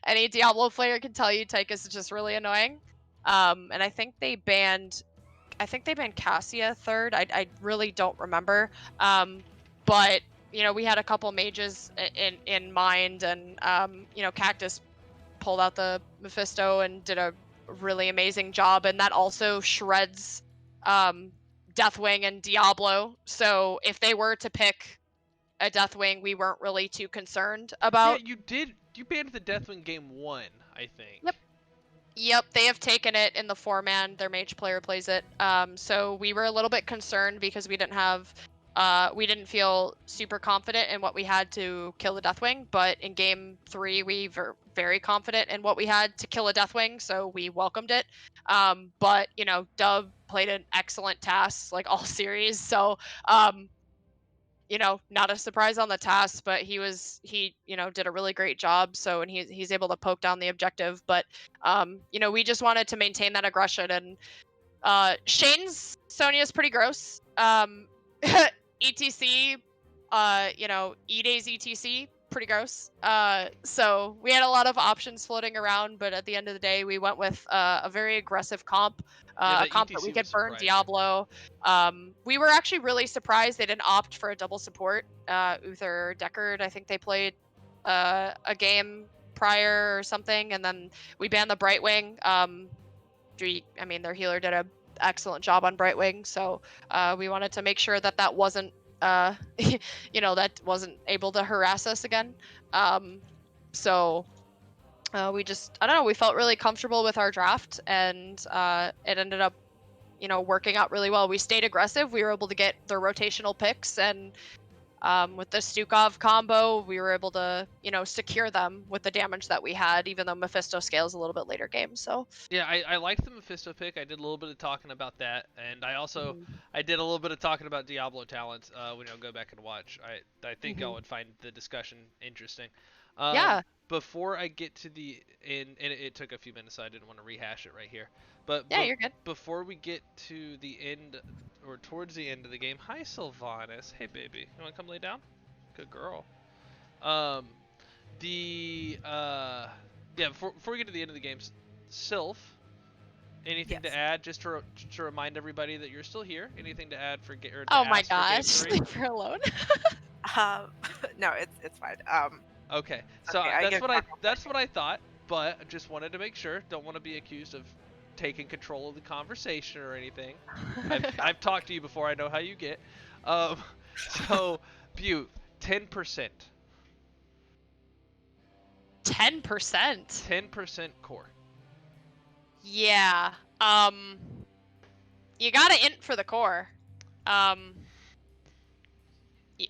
Any Diablo player can tell you Tychus is just really annoying. And I think they banned Cassia third. I really don't remember. But we had a couple mages in mind, and Cactus pulled out the Mephisto and did a really amazing job, and that also shreds um, Deathwing and Diablo. So if they were to pick a Deathwing, we weren't really too concerned Yeah, about. you did. You banned the Deathwing game 1, I think. Yep. Yep, they have taken it in the 4-man. Their mage player plays it. So we were a little bit concerned because we didn't feel super confident in what we had to kill the Deathwing. But in game 3, we were very confident in what we had to kill a Deathwing, so we welcomed it. But Dub played an excellent task like all series. So not a surprise on the task, but he did a really great job. So, and he's able to poke down the objective. But we just wanted to maintain that aggression. And Shane's Sonya is pretty gross. ETC, E-Days ETC, pretty gross. So we had a lot of options floating around, but at the end of the day, we went with a very aggressive comp, Yeah, a that comp that ETC we was could burn surprising. Diablo. We were actually really surprised they didn't opt for a double support. Uther Deckard, I think they played a game prior or something, and then we banned the Brightwing. I mean, their healer did a excellent job on Brightwing, so we wanted to make sure that that wasn't, that wasn't able to harass us again. So we just, I don't know, we felt really comfortable with our draft, and it ended up, working out really well. We stayed aggressive. We were able to get their rotational picks, and with the Stukov combo, we were able to, secure them with the damage that we had, even though Mephisto scales a little bit later game. So Yeah, I liked the Mephisto pick. I did a little bit of talking about that, and I also mhm, I did a little bit of talking about Diablo talents. When I'll go back and watch, I think I mhm. would find the discussion interesting. Yeah, Before I get to the end, and it took a few minutes, so I didn't want to rehash it right here. But yeah, you're good. before we get to the end or towards the end of the game, hi Sylvanas, hey baby, you want to come lay down? Good girl. Um, the yeah, before we get to the end of the game, Sylph. Anything to Yes. add, just to remind everybody that you're still here? Anything to add for or to Oh my ask for game gosh, 3? leave her alone. Um, no, it's fine. Okay, so Okay, I that's can what I talk real quick. that's what I thought, but I just wanted to make sure. Don't want to be accused of taking control of the conversation or anything. I've talked to you before. I know how you get. Um, so Butte, 10%, 10%. 10% core. Yeah. You gotta int for the core. Um,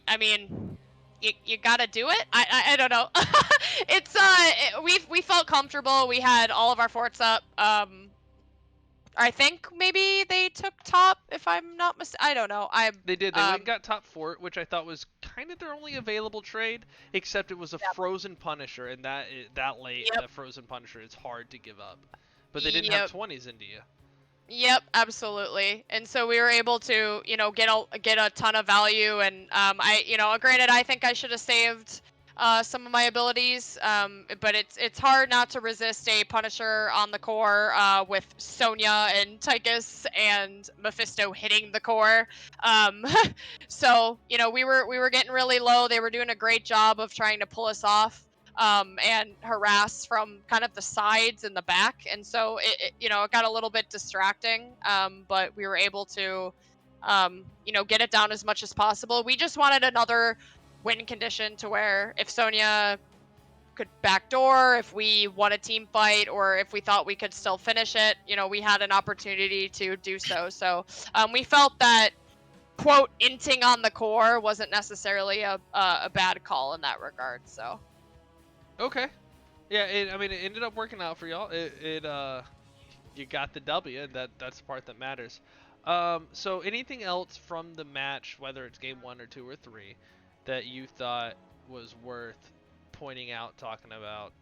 I mean, you gotta do it. I don't know. It's we felt comfortable. We had all of our forts up. I think maybe they took top, if I'm not I don't know. They did. They went and got top fort, which I thought was kind of their only available trade, except it was a Yep. frozen Punisher, and that late, Yep. that frozen Punisher is hard to give up. But they didn't have Yep. 20s into you. Yep, absolutely. And so we were able to, get a ton of value. And granted, I think I should have saved some of my abilities. But it's hard not to resist a Punisher on the core with Sonya and Tychus and Mephisto hitting the core. Um, so we were getting really low. They were doing a great job of trying to pull us off and harass from kind of the sides and the back, and so it got a little bit distracting. But we were able to, get it down as much as possible. We just wanted another win condition to where if Sonya could backdoor, if we won a team fight, or if we thought we could still finish it, we had an opportunity to do so. So we felt that quote inting on the core wasn't necessarily a bad call in that regard. So. Okay. Yeah, I mean, it ended up working out for y'all. You got the W, and that's the part that matters. So anything else from the match, whether it's game 1 or 2 or 3, that you thought was worth pointing out, talking about,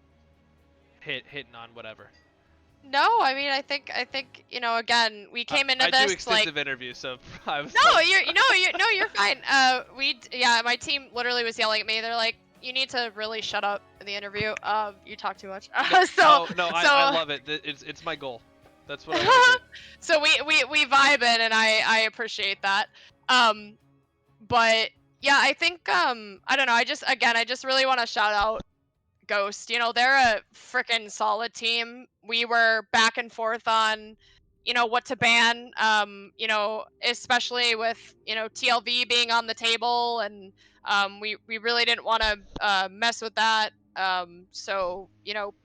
hitting on, whatever? No, I mean, I think, again, we came into I do this like, extensive interviews, so I was no, like, you're fine. Yeah, my team literally was yelling at me. They're like, you need to really shut up in the interview. You talk too much. no, I So, love it. It's my goal. That's what I want to do. so we vibe in, and I appreciate that. Um, but yeah, I think, I don't know. I just really want to shout out Ghost. They're a freaking solid team. We were back and forth on, what to ban, especially with, TLV being on the table, and we really didn't want to mess with that. So,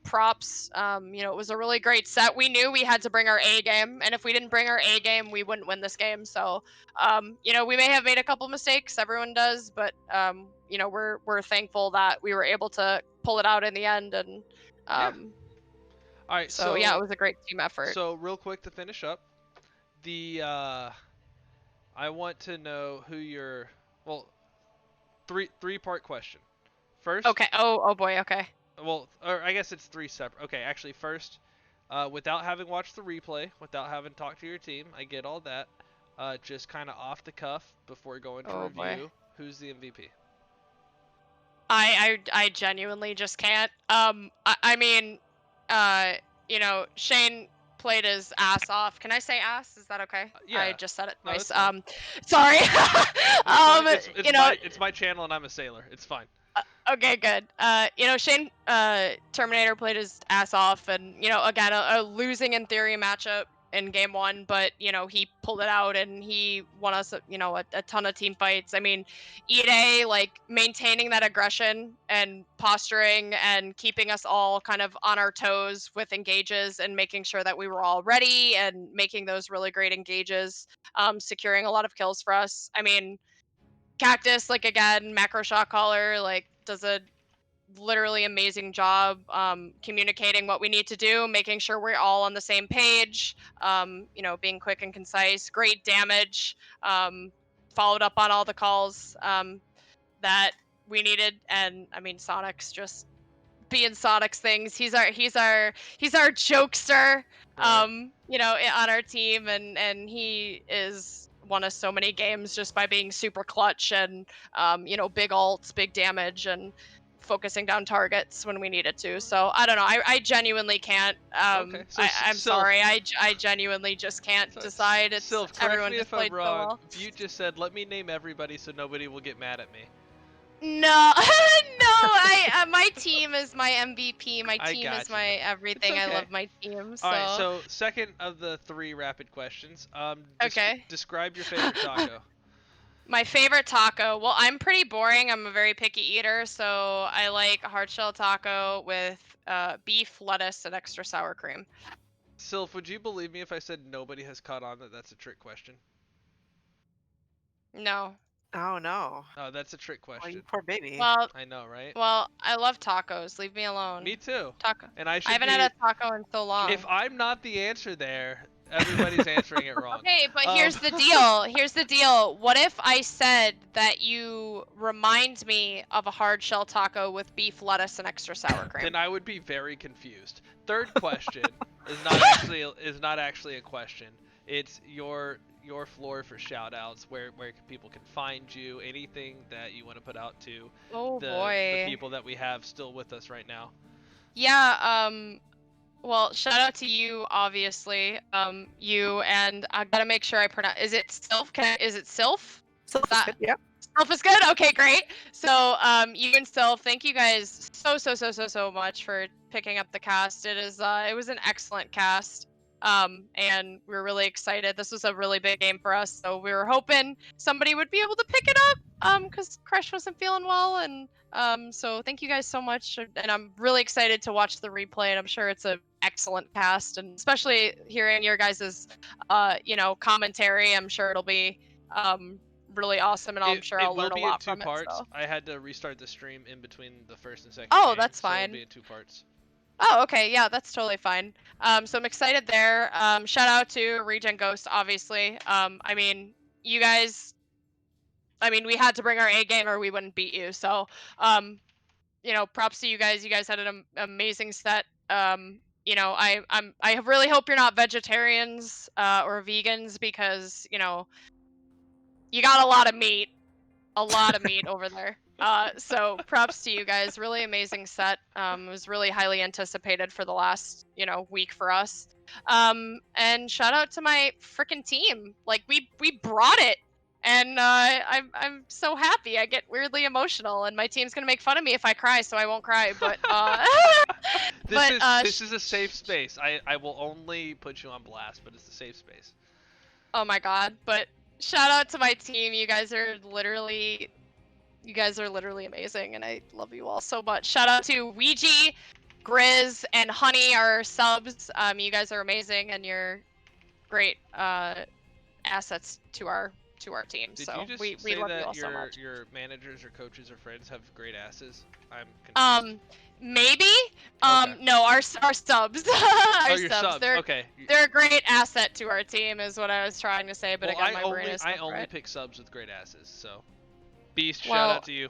props, it was a really great set. We knew we had to bring our A game, and if we didn't bring our A game, we wouldn't win this game. So, we may have made a couple mistakes, everyone does, but we're thankful that we were able to pull it out in the end, and Yeah. All right. so yeah, it was a great team effort. So real quick to finish up, the I want to know who your well three-part question. First, Okay. Oh boy. Okay. well, or I guess it's three separate. Okay, actually, first, without having watched the replay, without having talked to your team, I get all that. Just kind of off the cuff before going to Oh boy. review, who's the MVP? I genuinely just can't. I mean, uh, Shane played his ass off. Can I say ass? Is that okay? I Yeah. just said it No, it's twice. fine. Sorry. It's fine. um, It's you know, my channel and I'm a sailor. It's fine. Okay, good. Shane, Terminator played his ass off, and again, a losing in theory matchup in game one, but he pulled it out and he won us, a ton of team fights. I mean, Ide like maintaining that aggression and posturing and keeping us all kind of on our toes with engages and making sure that we were all ready and making those really great engages, securing a lot of kills for us. I mean, Cactus, like again, macro shot caller, like does a literally amazing job communicating what we need to do, making sure we're all on the same page, being quick and concise, great damage, followed up on all the calls that we needed. And I mean, Sonic's just being Sonic's things. He's our jokester, Right. on our team, and he is won us so many games just by being super clutch and big ults, big damage, and focusing down targets when we needed to. So I don't know. I genuinely can't. Okay. So I'm Sylph, sorry. I genuinely just can't decide. It's Sylph, correct everyone me just if I'm played so wrong. well. Butte just said, "Let me name everybody so nobody will get mad at me." No, no, my team is my MVP. My I team is got you. my It's everything. I okay. love my team. All right. So So second of the 3 rapid questions. okay. Describe your favorite taco. My favorite taco. Well, I'm pretty boring. I'm a very picky eater, so I like a hard shell taco with beef, lettuce, and extra sour cream. Sylph, would you believe me if I said nobody has caught on that that's a trick question? No. Oh no. Oh, that's a trick Oh, you question. poor baby. Well, I know, right? well, I love tacos. Leave me alone. Me too. Taco. And I I should haven't had be. a taco in so long. If I'm not the answer there, everybody's answering it wrong. Okay, but Um, here's the deal. Here's the deal. What if I said that you remind me of a hard shell taco with beef, lettuce, and extra sour cream? then I would be very confused. Third question is not actually a question. It's your floor for shout outs, where people can find you, anything that you want to put out to Oh the boy. people that we have still with us right now. Yeah, well, shout out to you, obviously. You, and I gotta make sure I pronounce. Is it Sylph? Is it Sylph? So Is that's that good. Yeah. Sylph is good? Okay, great. So, you and Sylph, thank you guys so much for picking up the cast. It was an excellent cast. And we were really excited. This was a really big game for us, so we were hoping somebody would be able to pick it up. Because Crush wasn't feeling well, and so thank you guys so much, and I'm really excited to watch the replay, and I'm sure it's an excellent cast, and especially hearing your guys's, commentary. I'm sure it'll be really awesome, and I'm sure It I'll will learn a be in lot 2 from it. parts. So, I had to restart the stream in between the first and second oh, game, that's so it'll be fine. in 2 parts. Oh, okay, yeah, that's totally fine. So I'm excited there. Shout out to ReGen Ghost, obviously. I mean, you guys. I mean, we had to bring our A game, or we wouldn't beat you. So, props to you guys. You guys had an amazing set. I really hope you're not vegetarians or vegans, because you got a lot of meat over there. So props to you guys. Really amazing set. It was really highly anticipated for the last week for us. And shout out to my freaking team. Like we brought it. And I'm so happy. I get weirdly emotional, and my team's gonna make fun of me if I cry, so I won't cry. But This but is this is a safe space. I will only put you on blast, but it's a safe space. oh my god. But shout out to my team. You guys are literally amazing, and I love you all so much. Shout out to Ouija, Grizz, and Honey, our subs. You guys are amazing, and you're great assets to our team. Did So you just we say love you all that so much. your managers or coaches or friends have great asses? I'm confused. Maybe. Okay. No, our subs, Oh, our your subs. subs. Okay. They're a great asset to our team, is what I was trying to say. But Well, again, my brain is I so only fried. pick subs with great asses. So, Beast, shout Well, out to you.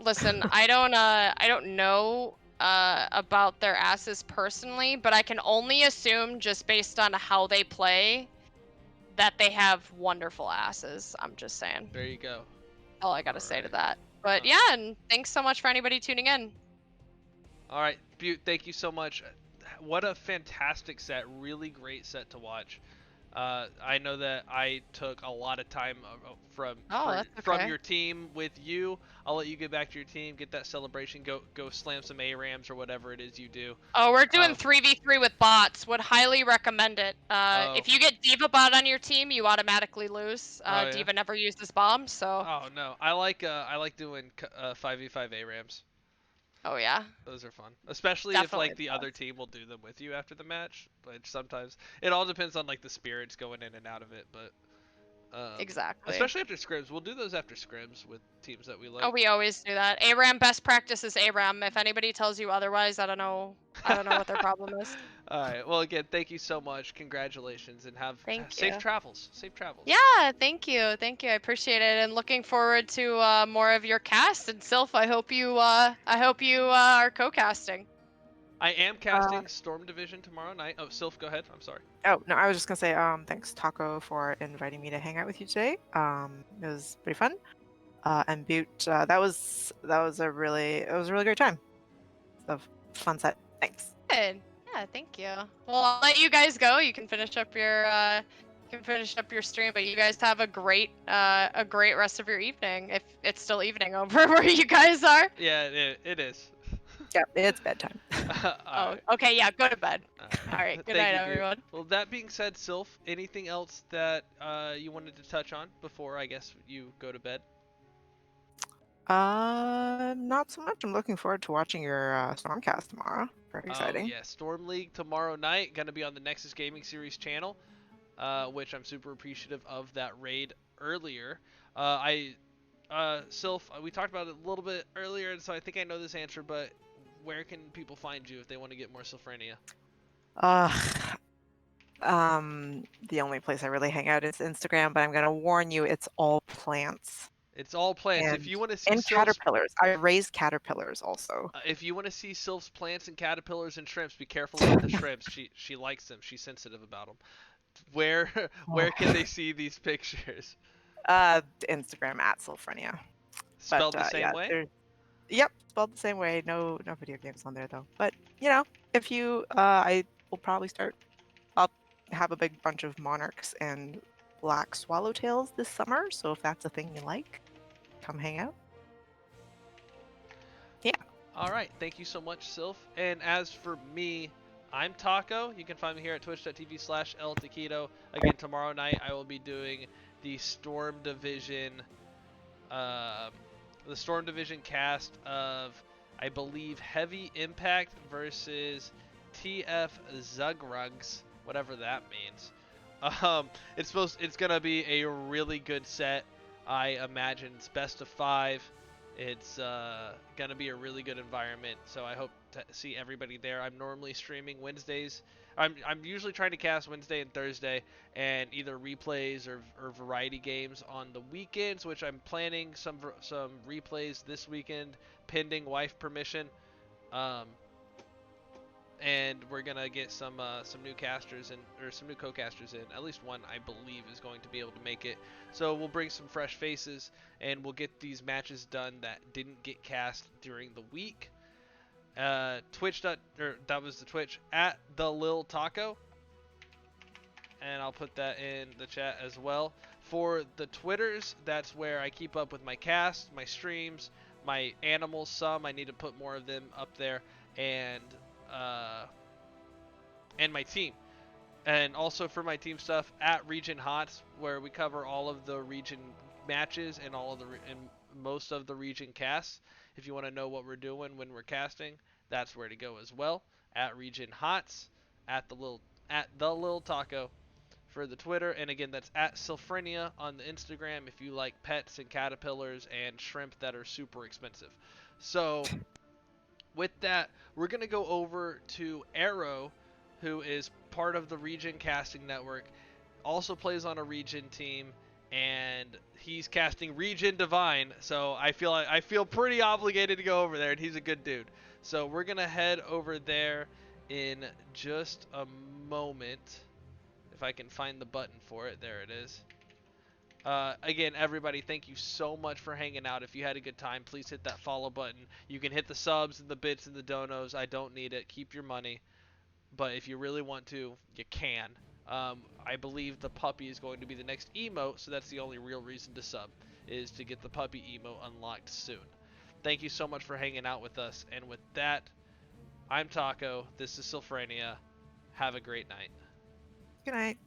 listen, I don't know about their asses personally, but I can only assume, just based on how they play, that they have wonderful asses. I'm just saying. There you go. All I gotta All say to right. that. But yeah, and thanks so much for anybody tuning in. All right, Butte, thank you so much. What a fantastic set. Really great set to watch. I know that I took a lot of time Oh, that's from okay. your team with you. I'll let you get back to your team, get that celebration, go slam some ARAMs or whatever it is you do. Oh, we're doing Um, 3v3 with bots. Would highly recommend it. oh, If you get Diva bot on your team, you automatically lose. oh yeah. Diva never uses bombs, so. Oh no, I like doing 5v5 ARAMs. Oh yeah, Those are fun, especially if definitely like the the other best. team will do them with you after the match. But sometimes it all depends on like the spirits going in and out of it. But Exactly. especially after scrims, we'll do those after scrims with teams that we Oh, like. we always do that. ARAM best practice is ARAM. If anybody tells you otherwise, I don't know. I don't know what their problem is. All right. Well, again, thank you so much. Congratulations, and have Thank safe you. travels. Safe travels. Yeah, thank you. Thank you. I appreciate it, and looking forward to more of your cast. And Sylph, I hope you are co-casting. I am Uh, casting Storm Division tomorrow night. Oh, Sylph, go ahead. I'm sorry. oh no, I was just gonna say thanks Taco for inviting me to hang out with you today. It was pretty fun. And Butte, that was a really great time. So fun set. Thanks. Good. Yeah, thank you. Well, I'll let you guys go. You can finish up your stream, but you guys have a great rest of your evening. If it's still evening over where you guys are. Yeah, it is. Yeah, it's bedtime. All Oh, right. okay, yeah, go to bed. All All right. right, good Thank night, you, Butte. everyone. Well, that being said, Sylph, anything else that you wanted to touch on before I guess you go to bed? Not so much. I'm looking forward to watching your Stormcast tomorrow. Very Oh exciting. yeah, Storm League tomorrow night. Gonna be on the Nexus Gaming Series channel, which I'm super appreciative of that raid earlier. Sylph, we talked about it a little bit earlier, so I think I know this answer, but where can people find you if they want to get more Sylphrenia? Uh, the only place I really hang out is Instagram, but I'm gonna warn you, it's all plants It's all plants. If and you want to see and Sylph's, caterpillars. I raise caterpillars also. if you want to see Sylph's plants and caterpillars and shrimps, be careful about the shrimps. She likes them. She's sensitive about them. Where Oh. where can they see these pictures? Instagram at Solfrenia. But Spelled the same yeah, way? there's yep, spelled the same way. No video games on there though. But if you I will probably start. I'll have a big bunch of monarchs and black swallowtails this summer. So if that's a thing you like, come hang out. Yeah. All right, thank you so much, Sylph. And as for me, I'm Taco. You can find me here at twitch.tv/eltaquito. Again, tomorrow night I will be doing the Storm Division, um, cast of, I believe, Heavy Impact versus TF Zugrugs, whatever that means. It's gonna be a really good set. I imagine it's best of 5. It's gonna be a really good environment, so I hope to see everybody there. I'm normally streaming Wednesdays. I'm usually trying to cast Wednesday and Thursday, and either replays or variety games on the weekends, which I'm planning some replays this weekend, pending wife permission. Um, and we're gonna get some new casters or some new co-casters in. At least one, I believe, is going to be able to make it. So we'll bring some fresh faces, and we'll get these matches done that didn't get cast during the week. That was the Twitch at the Lil Taco, and I'll put that in the chat as well. For the Twitters, that's where I keep up with my cast, my streams, my animals. Some I need to put more of them up there, and my team. And also for my team stuff at ReGen Hots, where we cover all of the ReGen matches and most of the ReGen casts. If you want to know what we're doing when we're casting, that's where to go as well. At ReGen Hots, at the little taco for the Twitter, and again that's at Sylphrenia on the Instagram if you like pets and caterpillars and shrimp that are super expensive. So with that, we're going to go over to Arrow, who is part of the ReGen casting network, also plays on a ReGen team, and he's casting ReGen Divine. So I feel pretty obligated to go over there, and he's a good dude. So we're going to head over there in just a moment. If I can find the button for it. There it is. Again, everybody, thank you so much for hanging out. If you had a good time, please hit that follow button. You can hit the subs and the bits and the donos. I don't need it. Keep your money. But if you really want to, you can. I believe the puppy is going to be the next emote, so that's the only real reason to sub, is to get the puppy emote unlocked soon. Thank you so much for hanging out with us. And with that, I'm Taco. This is Sylphrania. Have a great night. Good night.